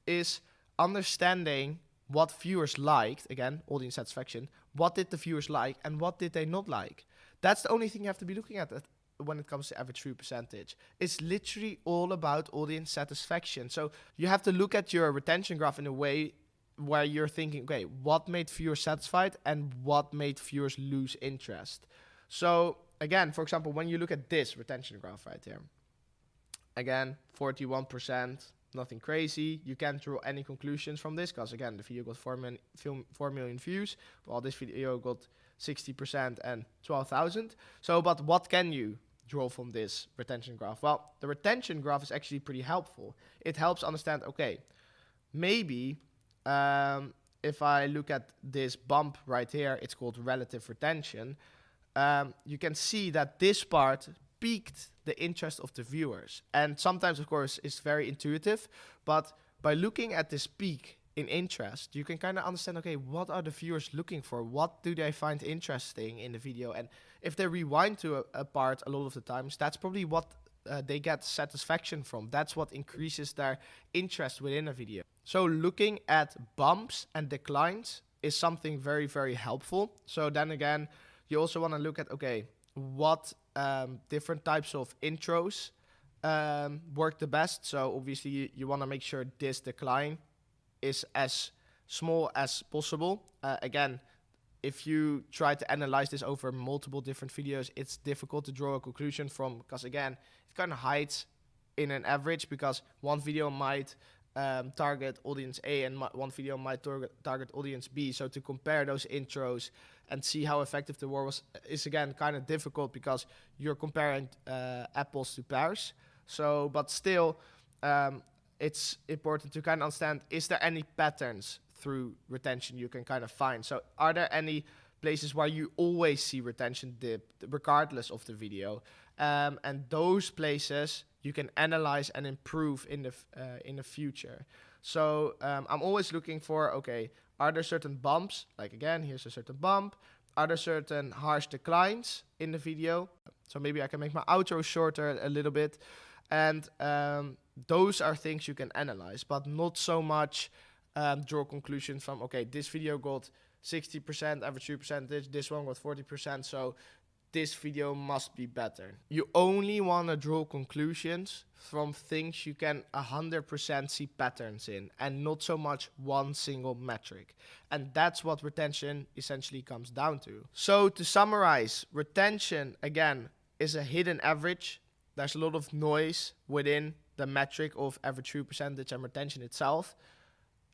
is understanding what viewers liked. Again, audience satisfaction. What did the viewers like and what did they not like? That's the only thing you have to be looking at when it comes to average view percentage. It's literally all about audience satisfaction. So you have to look at your retention graph in a way where you're thinking, okay, what made viewers satisfied and what made viewers lose interest? So again, for example, when you look at this retention graph right here, again, 41%, nothing crazy. You can't draw any conclusions from this because, again, the video got 4 million views, while this video got 60% and 12,000. So, but what can you draw from this retention graph? Well, the retention graph is actually pretty helpful. It helps understand, okay, maybe if I look at this bump right here, it's called relative retention. You can see that this part piqued the interest of the viewers. And sometimes, of course, it's very intuitive, but by looking at this peak in interest, you can kind of understand, okay, what are the viewers looking for? What do they find interesting in the video? And if they rewind to a part a lot of the times, that's probably what they get satisfaction from. That's what increases their interest within a video. So looking at bumps and declines is something very, very helpful. So then again, you also want to look at, okay, what different types of intros work the best. So obviously you want to make sure this decline is as small as possible. Again, if you try to analyze this over multiple different videos, it's difficult to draw a conclusion from, because again, it kind of hides in an average, because one video might target audience A and one video might target audience B. So to compare those intros and see how effective the war was is again kind of difficult, because you're comparing apples to pears. So, but still, it's important to kind of understand, is there any patterns through retention you can kind of find? So are there any places where you always see retention dip regardless of the video? And those places you can analyze and improve in the future. So I'm always looking for, okay, are there certain bumps? Like again, here's a certain bump. Are there certain harsh declines in the video? So maybe I can make my outro shorter a little bit. And those are things you can analyze, but not so much draw conclusions from, okay, this video got 60% average view percentage, this one got 40%, so this video must be better. You only want to draw conclusions from things you can 100% see patterns in, and not so much one single metric. And that's what retention essentially comes down to. So to summarize, retention, again, is a hidden average. There's a lot of noise within the metric of average view percentage and retention itself.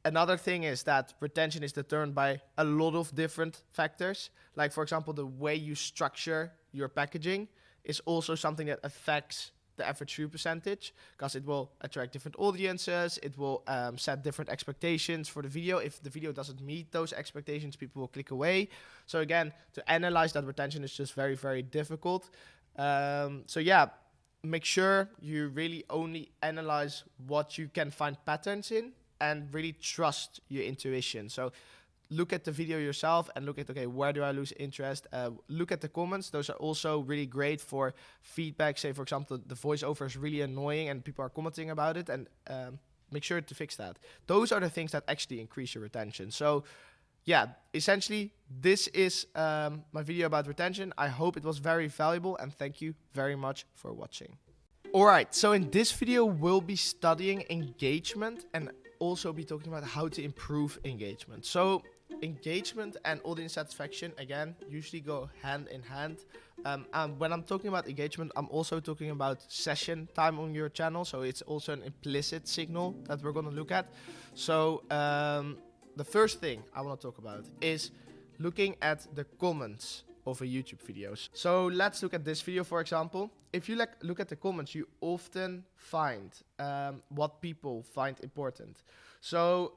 Another thing is that retention is determined by a lot of different factors. Like, for example, the way you structure your packaging is also something that affects the average view percentage, because it will attract different audiences. It will set different expectations for the video. If the video doesn't meet those expectations, people will click away. So again, to analyze that retention is just very, very difficult. So yeah, make sure you really only analyze what you can find patterns in, and really trust your intuition. So look at the video yourself and look at, okay, where do I lose interest? Look at the comments. Those are also really great for feedback. Say, for example, the voiceover is really annoying and people are commenting about it, and make sure to fix that. Those are the things that actually increase your retention. So yeah, essentially, this is my video about retention. I hope it was very valuable, and thank you very much for watching. Alright, so in this video, we'll be studying engagement and also be talking about how to improve engagement. So engagement and audience satisfaction, again, usually go hand in hand. When I'm talking about engagement, I'm also talking about session time on your channel. So it's also an implicit signal that we're going to look at. So the first thing I want to talk about is looking at the comments of a YouTube videos. So let's look at this video, for example. If you look at the comments, you often find what people find important. So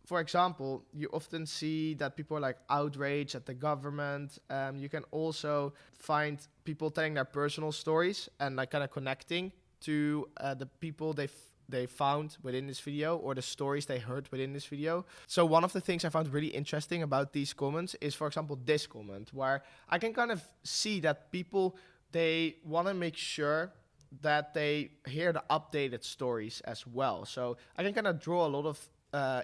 for example, you often see that people are like outraged at the government. You can also find people telling their personal stories and like kind of connecting to the people they found within this video or the stories they heard within this video. So one of the things I found really interesting about these comments is, for example, this comment, where I can kind of see that people, they want to make sure that they hear the updated stories as well. So I can kind of draw a lot of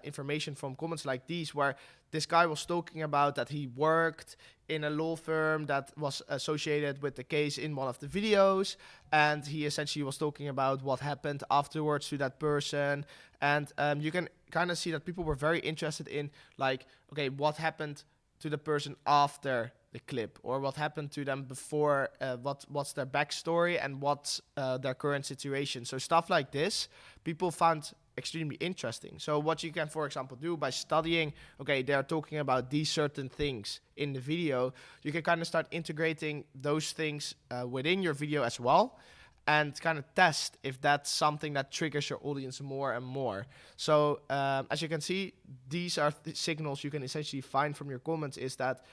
information from comments like these, where this guy was talking about that he worked in a law firm that was associated with the case in one of the videos, and he essentially was talking about what happened afterwards to that person. And you can kind of see that people were very interested in, like, okay, what happened to the person after the clip, or what happened to them before, what's their backstory and what's their current situation. So stuff like this people found extremely interesting. So what you can, for example, do by studying, okay, they're talking about these certain things in the video, you can kind of start integrating those things within your video as well, and kind of test if that's something that triggers your audience more and more. So as you can see, these are signals you can essentially find from your comments, is that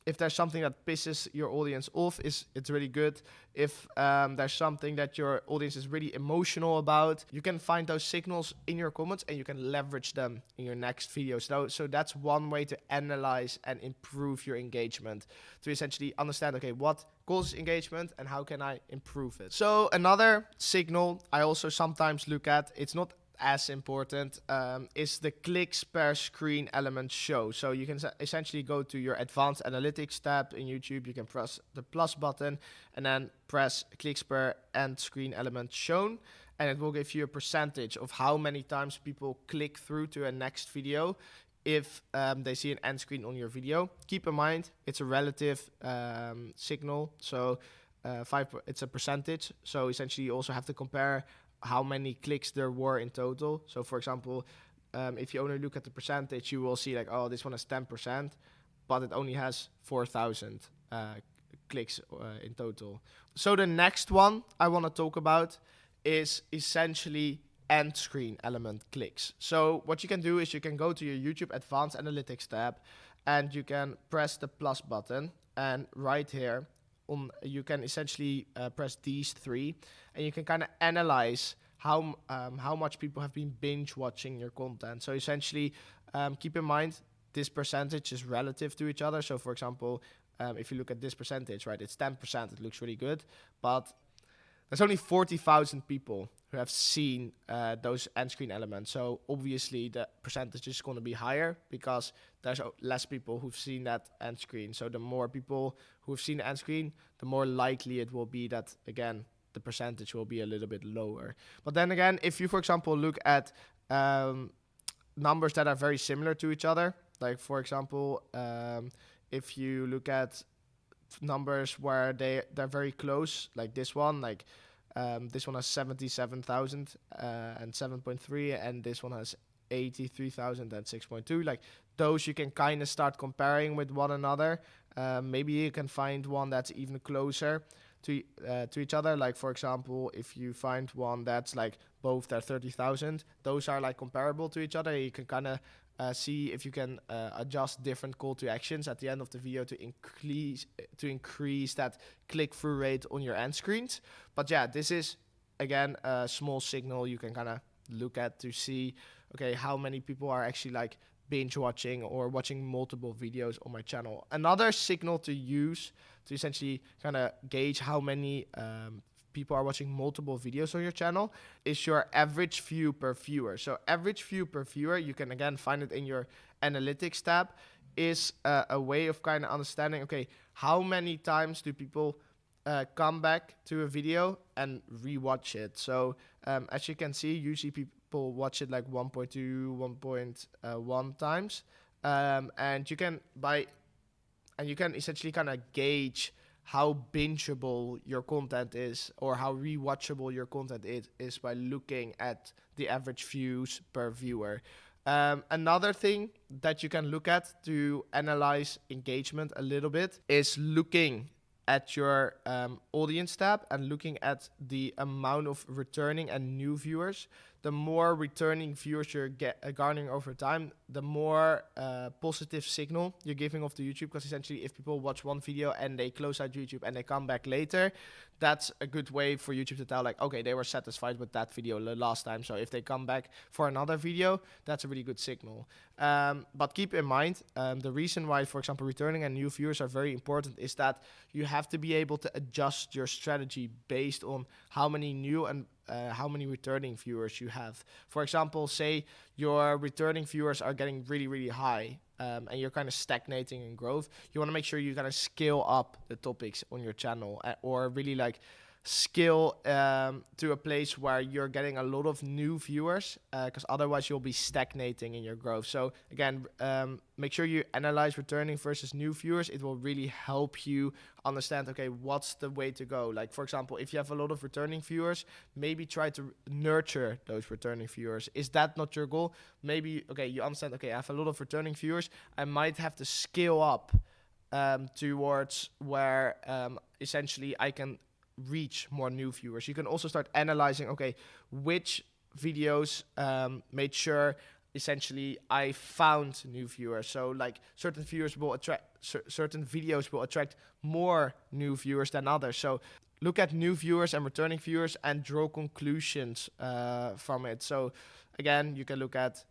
if there's something that pisses your audience off, it's really good. If there's something that your audience is really emotional about, you can find those signals in your comments and you can leverage them in your next videos. So that's one way to analyze and improve your engagement, to essentially understand, okay, what causes engagement and how can I improve it. So another signal I also sometimes look at, it's not as important, is the clicks per screen element show. So you can essentially go to your advanced analytics tab in YouTube, you can press the plus button and then press clicks per end screen element shown, and it will give you a percentage of how many times people click through to a next video if they see an end screen on your video. Keep in mind, it's a relative signal, so it's a percentage, so essentially you also have to compare how many clicks there were in total. So for example, if you only look at the percentage, you will see like, oh, this one has 10%, but it only has 4,000 clicks in total. So the next one I want to talk about is essentially end screen element clicks. So what you can do is you can go to your YouTube Advanced Analytics tab and you can press the plus button, and right here you can essentially press these three, and you can kind of analyze how much people have been binge watching your content. So essentially, keep in mind, this percentage is relative to each other. So for example, if you look at this percentage, right, it's 10%, it looks really good, but there's only 40,000 people who have seen those end screen elements. So obviously the percentage is going to be higher because there's less people who've seen that end screen. So the more people who've seen the end screen, the more likely it will be that, again, the percentage will be a little bit lower. But then again, if you, for example, look at numbers that are very similar to each other, like for example, if you look at numbers where they're very close, like this one, like this one has 77,000 and 7.3, and this one has 83,000 and 6.2. Like those you can kind of start comparing with one another. Maybe you can find one that's even closer to each other. Like for example, if you find one that's like both their 30,000, those are like comparable to each other. You can kind of see if you can adjust different call to actions at the end of the video to increase that click-through rate on your end screens. But yeah, this is again a small signal you can kind of look at to see, okay, how many people are actually like binge watching or watching multiple videos on my channel. Another signal to use to essentially kind of gauge how many people are watching multiple videos on your channel is your average view per viewer. So average view per viewer, you can again find it in your analytics tab, is a way of kind of understanding, okay, how many times do people come back to a video and rewatch it. So as you can see, usually people watch it like 1.2, 1.1 times. And you can essentially kind of gauge how bingeable your content is or how rewatchable your content is by looking at the average views per viewer. Another thing that you can look at to analyze engagement a little bit is looking at your audience tab and looking at the amount of returning and new viewers. The more returning viewers you're garnering over time, the more positive signal you're giving off to YouTube, because essentially if people watch one video and they close out YouTube and they come back later, that's a good way for YouTube to tell like, okay, they were satisfied with that video last time, so if they come back for another video, that's a really good signal. But keep in mind, the reason why, for example, returning and new viewers are very important is that you have to be able to adjust your strategy based on how many new and how many returning viewers you have. For example, say your returning viewers are getting really, really high, and you're kind of stagnating in growth. You want to make sure you kind of scale up the topics on your channel, or really like scale to a place where you're getting a lot of new viewers, because otherwise you'll be stagnating in your growth. So again, make sure you analyze returning versus new viewers. It will really help you understand, okay, what's the way to go. Like, for example, if you have a lot of returning viewers, maybe try to nurture those returning viewers. Is that not your goal? Maybe, okay, you understand, okay, I have a lot of returning viewers, I might have to scale up towards where essentially I can reach more new viewers. You can also start analyzing, okay, which videos made sure essentially I found new viewers. So like certain viewers will attract, certain videos will attract more new viewers than others. So look at new viewers and returning viewers and draw conclusions from it. So again, you can look at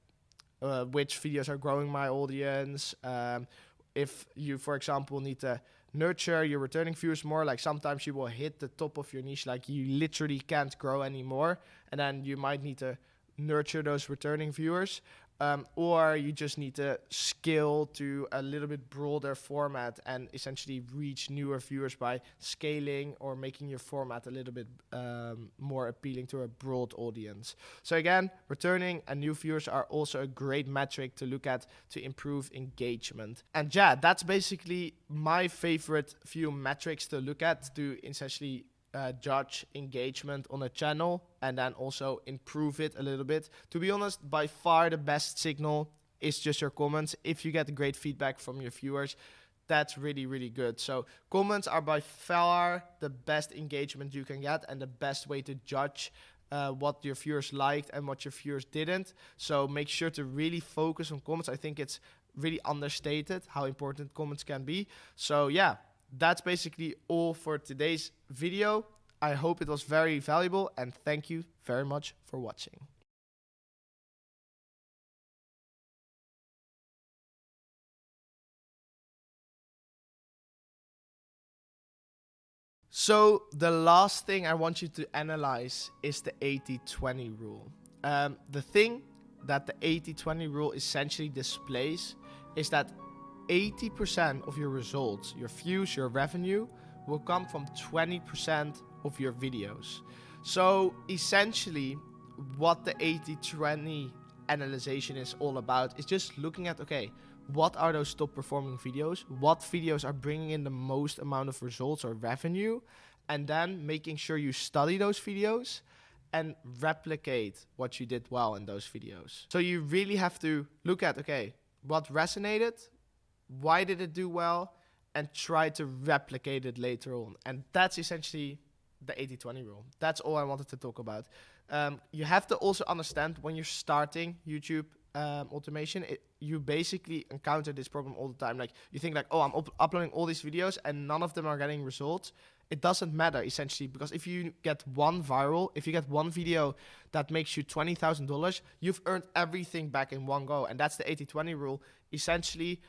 which videos are growing my audience. If you, for example, need to nurture your returning viewers more, like sometimes you will hit the top of your niche, like you literally can't grow anymore, and then you might need to nurture those returning viewers, or you just need to scale to a little bit broader format and essentially reach newer viewers by scaling or making your format a little bit more appealing to a broad audience. So again, returning and new viewers are also a great metric to look at to improve engagement. And yeah, that's basically my favorite few metrics to look at to essentially judge engagement on a channel and then also improve it a little bit. To be honest, by far the best signal is just your comments. If you get great feedback from your viewers, that's really, really good. So comments are by far the best engagement you can get and the best way to judge what your viewers liked and what your viewers didn't. So make sure to really focus on comments. I think it's really understated how important comments can be. So yeah, that's basically all for today's video. I hope it was very valuable, and thank you very much for watching. So the last thing I want you to analyze is the 80-20 rule. The thing that the 80-20 rule essentially displays is that 80% of your results, your views, your revenue, will come from 20% of your videos. So essentially, what the 80-20 analyzation is all about is just looking at, okay, what are those top performing videos? What videos are bringing in the most amount of results or revenue? And then making sure you study those videos and replicate what you did well in those videos. So you really have to look at, okay, what resonated? Why did it do well? And try to replicate it later on. And that's essentially the 80-20 rule. That's all I wanted to talk about. You have to also understand when you're starting YouTube automation, you basically encounter this problem all the time. Like you think like, oh, I'm uploading all these videos and none of them are getting results. It doesn't matter essentially, because if you get one viral, if you get one video that makes you $20,000, you've earned everything back in one go. And that's the 80-20 rule. Essentially,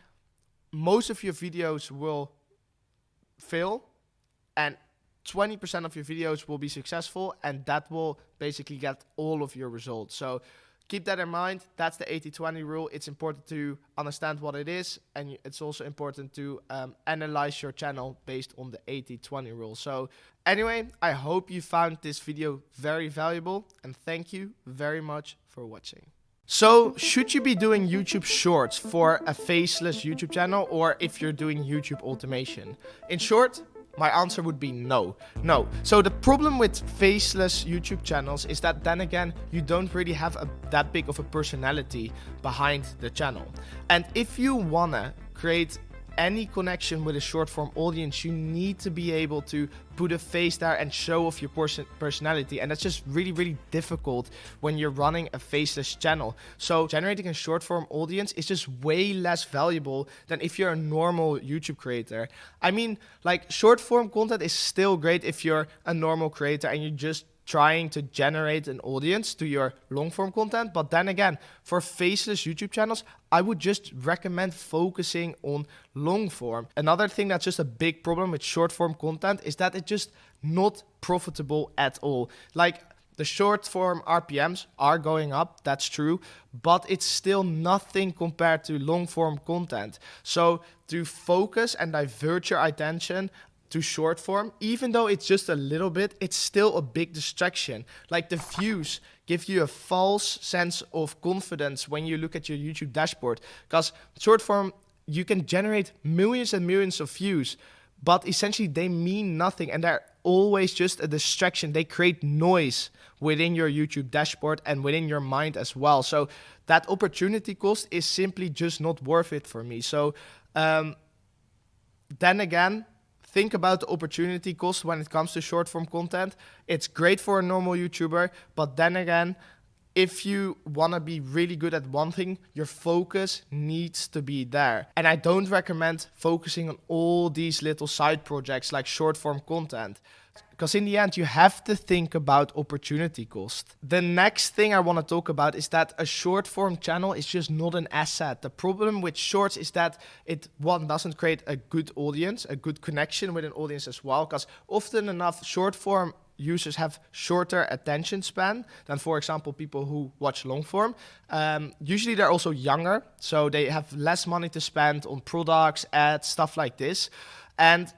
most of your videos will fail and 20% of your videos will be successful, and that will basically get all of your results. So keep that in mind. That's the 80-20 rule. It's important to understand what it is, and it's also important to analyze your channel based on the 80-20 rule. So anyway, I hope you found this video very valuable, and thank you very much for watching. So, should you be doing YouTube Shorts for a faceless YouTube channel, or if you're doing YouTube automation? In short, my answer would be no. No. So the problem with faceless YouTube channels is that then again, you don't really have that big of a personality behind the channel. And if you wanna create any connection with a short form audience, you need to be able to put a face there and show off your personality, and that's just really difficult when you're running a faceless channel. So generating a short form audience is just way less valuable than if you're a normal YouTube creator. I mean, like, short form content is still great if you're a normal creator and you're just trying to generate an audience to your long form content. But then again, for faceless YouTube channels, I would just recommend focusing on long form. Another thing that's just a big problem with short form content is that it's just not profitable at all. Like, the short form RPMs are going up, that's true, but it's still nothing compared to long form content. So to focus and divert your attention to short form, even though it's just a little bit, it's still a big distraction. Like, the views give you a false sense of confidence when you look at your YouTube dashboard, because short form, you can generate millions and millions of views, but essentially they mean nothing, and they're always just a distraction. They create noise within your YouTube dashboard and within your mind as well. So that opportunity cost is simply just not worth it for me. So then again, think about the opportunity cost when it comes to short form content. It's great for a normal YouTuber, but then again, if you want to be really good at one thing, your focus needs to be there. And I don't recommend focusing on all these little side projects like short form content, because in the end, you have to think about opportunity cost. The next thing I want to talk about is that a short form channel is just not an asset. The problem with shorts is that it, one, doesn't create a good audience, a good connection with an audience as well, because often enough, short form users have shorter attention span than, for example, people who watch long form. Usually they're also younger, so they have less money to spend on products, ads, stuff like this. And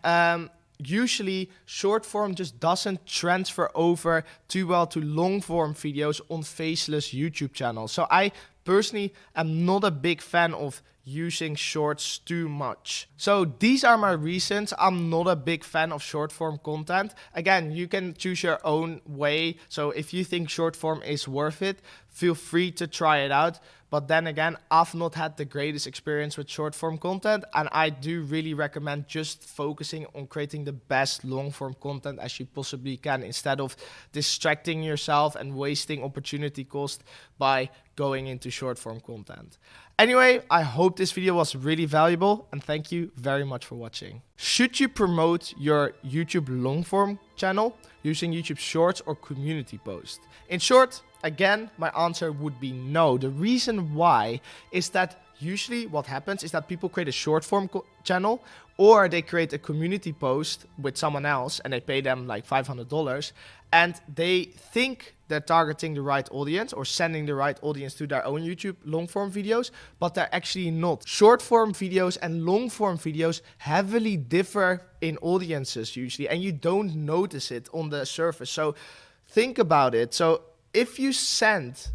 usually short form just doesn't transfer over too well to long form videos on faceless YouTube channels. So I personally am not a big fan of using shorts too much. So these are my reasons I'm not a big fan of short form content. Again, you can choose your own way. So if you think short form is worth it, feel free to try it out. But then again, I've not had the greatest experience with short form content, and I do really recommend just focusing on creating the best long form content as you possibly can, instead of distracting yourself and wasting opportunity cost by going into short form content. Anyway, I hope this video was really valuable, and thank you very much for watching. Should you promote your YouTube long form channel using YouTube Shorts or community post? In short, again, my answer would be no. The reason why is that usually what happens is that people create a short form channel, or they create a community post with someone else and they pay them like $500, and they think they're targeting the right audience or sending the right audience to their own YouTube long form videos, but they're actually not. Short form videos and long form videos heavily differ in audiences usually, and you don't notice it on the surface. So think about it. So if you send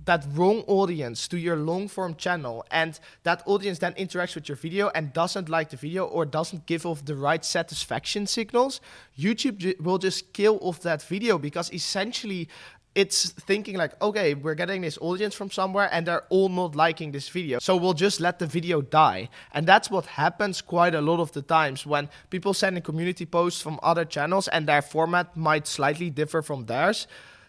that wrong audience to your long form channel, and that audience then interacts with your video and doesn't like the video or doesn't give off the right satisfaction signals, YouTube will just kill off that video, because essentially it's thinking like, okay, we're getting this audience from somewhere and they're all not liking this video, so we'll just let the video die. And that's what happens quite a lot of the times when people send in community posts from other channels and their format might slightly differ from theirs.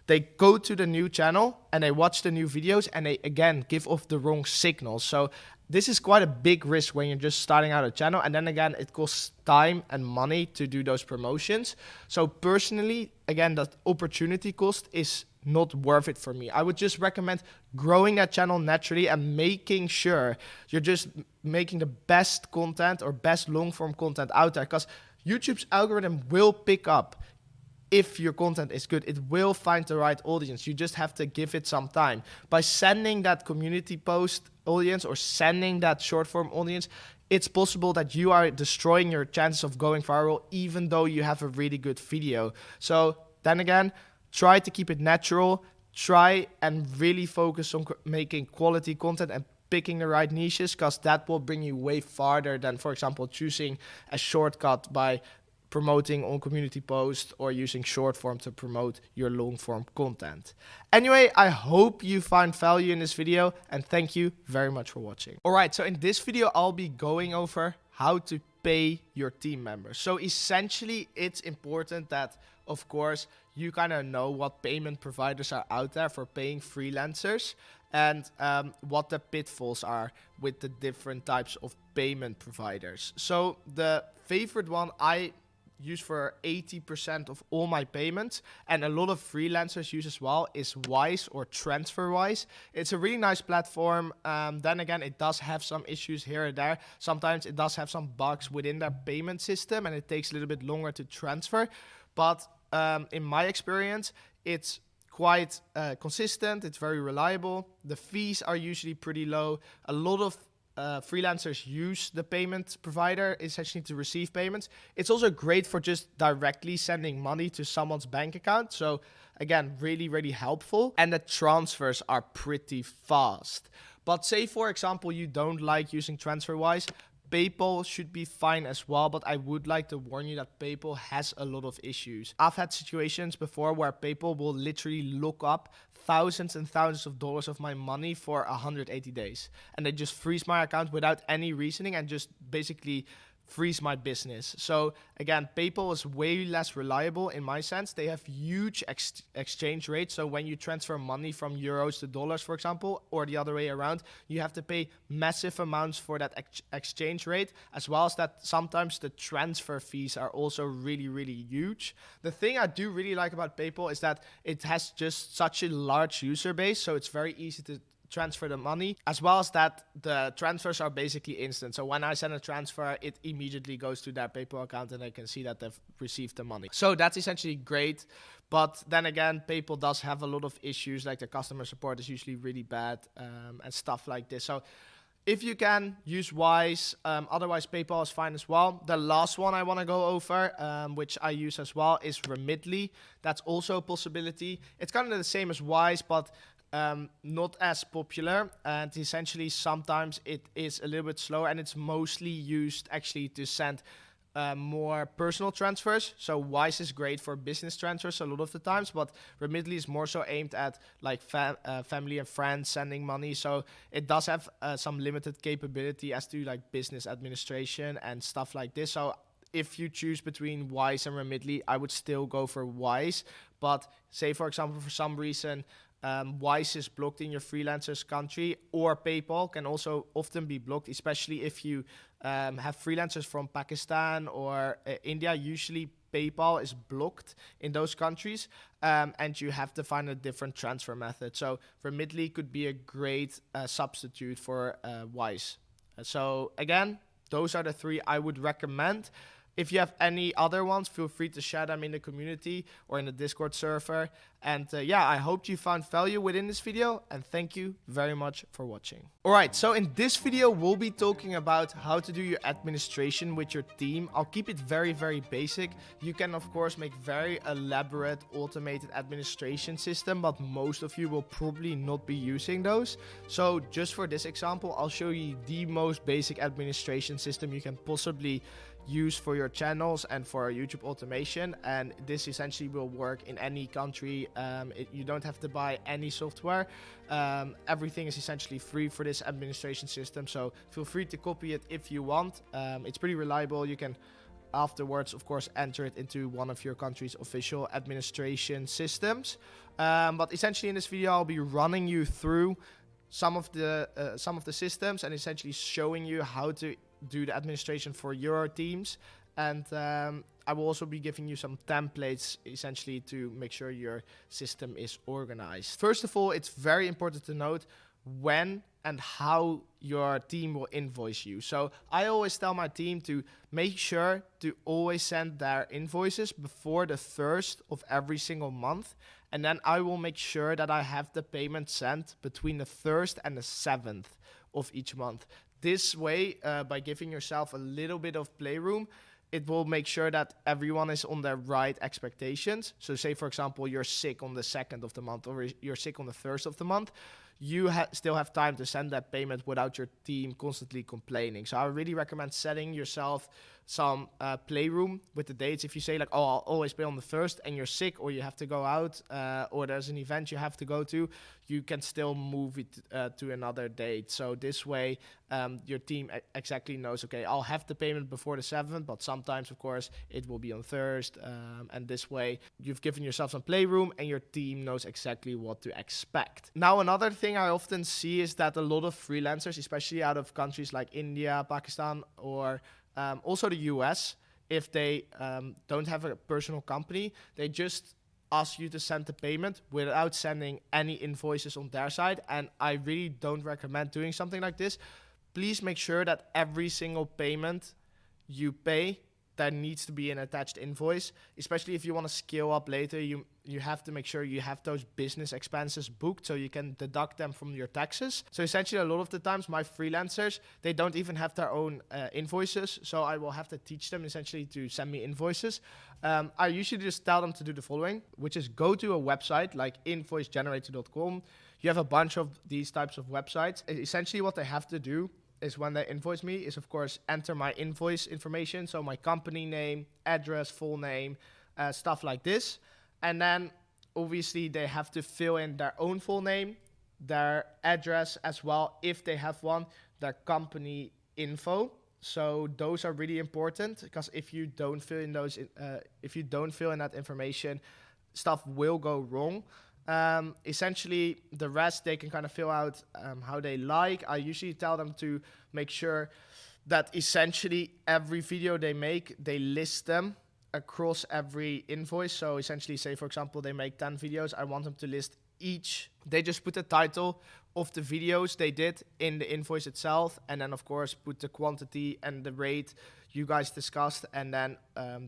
They go to the new channel and they watch the new videos and they again give off the wrong signals. So this is quite a big risk when you're just starting out a channel, and then again, it costs time and money to do those promotions. So personally, again, that opportunity cost is not worth it for me. I would just recommend growing that channel naturally and making sure you're just making the best content or best long form content out there, because YouTube's algorithm will pick up if your content is good, it will find the right audience. You just have to give it some time. By sending that community post audience or sending that short form audience, it's possible that you are destroying your chances of going viral, even though you have a really good video. So then again, try to keep it natural. Try and really focus on making quality content and picking the right niches, because that will bring you way farther than, for example, choosing a shortcut by promoting on community posts or using short form to promote your long form content. Anyway, I hope you find value in this video, and thank you very much for watching. All right, so in this video, I'll be going over how to pay your team members. So essentially, it's important that, of course, you kind of know what payment providers are out there for paying freelancers, and what the pitfalls are with the different types of payment providers. So the favorite one I use for 80% of all my payments, and a lot of freelancers use as well, is Wise or TransferWise. It's a really nice platform. Then again, it does have some issues here and there. Sometimes it does have some bugs within their payment system, and it takes a little bit longer to transfer. But in my experience, it's quite consistent. It's very reliable. The fees are usually pretty low. A lot of freelancers use the payment provider essentially to receive payments. It's also great for just directly sending money to someone's bank account. So again, really, really helpful. And the transfers are pretty fast. But say, for example, you don't like using TransferWise, PayPal should be fine as well, but I would like to warn you that PayPal has a lot of issues. I've had situations before where PayPal will literally look up thousands and thousands of dollars of my money for 180 days. And they just freeze my account without any reasoning and just basically freeze my business. So again, PayPal is way less reliable in my sense. They have huge exchange rates. So when you transfer money from euros to dollars, for example, or the other way around, you have to pay massive amounts for that exchange rate, as well as that sometimes the transfer fees are also really, really huge. The thing I do really like about PayPal is that it has just such a large user base. So it's very easy to transfer the money, as well as that the transfers are basically instant. So when I send a transfer, it immediately goes to their PayPal account and I can see that they've received the money. So that's essentially great. But then again, PayPal does have a lot of issues, like the customer support is usually really bad and stuff like this. So if you can, use Wise. Otherwise, PayPal is fine as well. The last one I want to go over, which I use as well, is Remitly. That's also a possibility. It's kind of the same as Wise, but not as popular, and essentially sometimes it is a little bit slower, and it's mostly used actually to send more personal transfers. So Wise is great for business transfers a lot of the times, but Remitly is more so aimed at like family and friends sending money. So it does have some limited capability as to like business administration and stuff like this. So if you choose between Wise and Remitly, I would still go for Wise. But say, for example, for some reason, Wise is blocked in your freelancer's country, or PayPal can also often be blocked, especially if you have freelancers from Pakistan or India. Usually PayPal is blocked in those countries, and you have to find a different transfer method. So Remitly could be a great substitute for Wise. So again, those are the three I would recommend. If you have any other ones, feel free to share them in the community or in the Discord server. And yeah, I hope you found value within this video, and thank you very much for watching. All right, so in this video, we'll be talking about how to do your administration with your team. I'll keep it very, very basic. You can, of course, make very elaborate automated administration system, but most of you will probably not be using those. So just for this example, I'll show you the most basic administration system you can possibly use for your channels and for YouTube automation, and this essentially will work in any country. You don't have to buy any software. Everything is essentially free for this administration system, so feel free to copy it if you want. It's pretty reliable. You can afterwards, of course, enter it into one of your country's official administration systems. But essentially in this video, I'll be running you through some of the systems and essentially showing you how to do the administration for your teams. And I will also be giving you some templates essentially to make sure your system is organized. First of all, it's very important to note when and how your team will invoice you. So I always tell my team to make sure to always send their invoices before the 1st of every single month. And then I will make sure that I have the payment sent between the 1st and the 7th of each month. This way, by giving yourself a little bit of playroom, it will make sure that everyone is on their right expectations. So say, for example, you're sick on the 2nd of the month, or you're sick on the 1st of the month. You still have time to send that payment without your team constantly complaining. So I really recommend setting yourself some playroom with the dates. If you say like, oh, I'll always pay on the 1st, and you're sick, or you have to go out, or there's an event you have to go to, you can still move it to another date. So this way, your team exactly knows, okay, I'll have the payment before the 7th, but sometimes, of course, it will be on 1st. And this way, you've given yourself some playroom, and your team knows exactly what to expect. Now, another thing I often see is that a lot of freelancers, especially out of countries like India, Pakistan, or also the US, if they don't have a personal company, they just ask you to send the payment without sending any invoices on their side. And I really don't recommend doing something like this. Please make sure that every single payment you pay, there needs to be an attached invoice. Especially if you want to scale up later, you have to make sure you have those business expenses booked so you can deduct them from your taxes. So essentially, a lot of the times my freelancers, they don't even have their own invoices. So I will have to teach them essentially to send me invoices. I usually just tell them to do the following, which is go to a website like invoicegenerator.com. You have a bunch of these types of websites. Essentially what they have to do is when they invoice me is, of course, enter my invoice information. So my company name, address, full name, stuff like this. And then obviously they have to fill in their own full name, their address as well, if they have one, their company info. So those are really important, because if you don't fill in that information, stuff will go wrong. Essentially, the rest they can kind of fill out how they like. I usually tell them to make sure that essentially every video they make, they list them across every invoice. So essentially, say for example, they make 10 videos. I want them to list each. They just put the title of the videos they did in the invoice itself, and then of course put the quantity and the rate you guys discussed, and then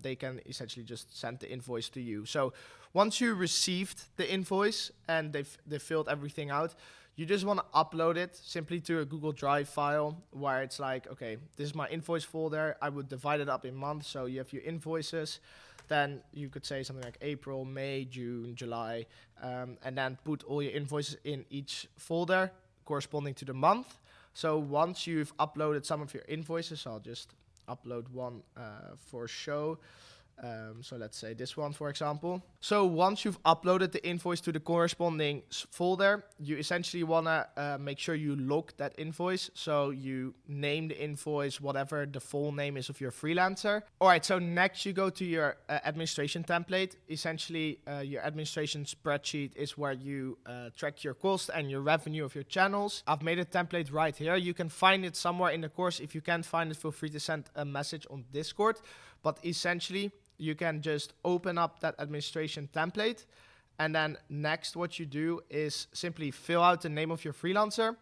they can essentially just send the invoice to you. So once you received the invoice and they filled everything out, you just want to upload it simply to a Google Drive file where it's like, okay, this is my invoice folder. I would divide it up in months. So you have your invoices, then you could say something like April, May, June, July, and then put all your invoices in each folder corresponding to the month. So once you've uploaded some of your invoices, I'll just upload one for show. So let's say this one, for example. So once you've uploaded the invoice to the corresponding folder, you essentially want to make sure you log that invoice. So you name the invoice, whatever the full name is of your freelancer. All right, so next you go to your administration template. Essentially, your administration spreadsheet is where you track your cost and your revenue of your channels. I've made a template right here. You can find it somewhere in the course. If you can't find it, feel free to send a message on Discord. But essentially, you can just open up that administration template, and then next what you do is simply fill out the name of your freelancer,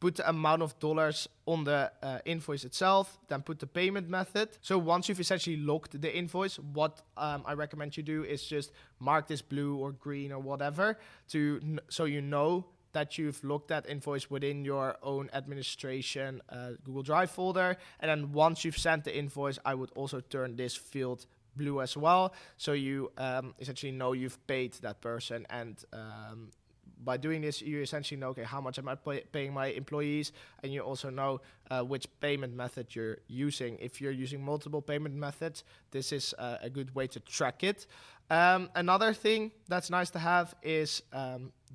put the amount of dollars on the invoice itself, then put the payment method. So once you've essentially logged the invoice, what I recommend you do is just mark this blue or green or whatever so you know that you've logged that invoice within your own administration Google Drive folder. And then once you've sent the invoice, I would also turn this field blue as well, so you essentially know you've paid that person. And by doing this, you essentially know, okay, how much am I paying my employees, and you also know which payment method you're using. If you're using multiple payment methods, this is a good way to track it. Another thing that's nice to have is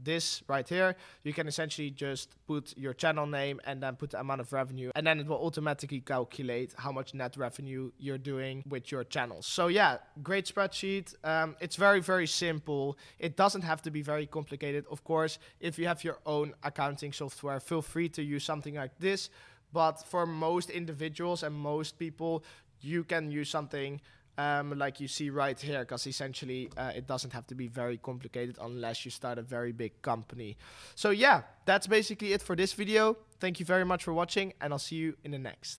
this right here. You can essentially just put your channel name and then put the amount of revenue, and then it will automatically calculate how much net revenue you're doing with your channels. So yeah, great spreadsheet. It's very, very simple. It doesn't have to be very complicated. Of course, if you have your own accounting software, feel free to use something like this. But for most individuals and most people, you can use something like you see right here, because essentially it doesn't have to be very complicated unless you start a very big company. So yeah, that's basically it for this video. thank you very much for watching, and I'll see you in the next.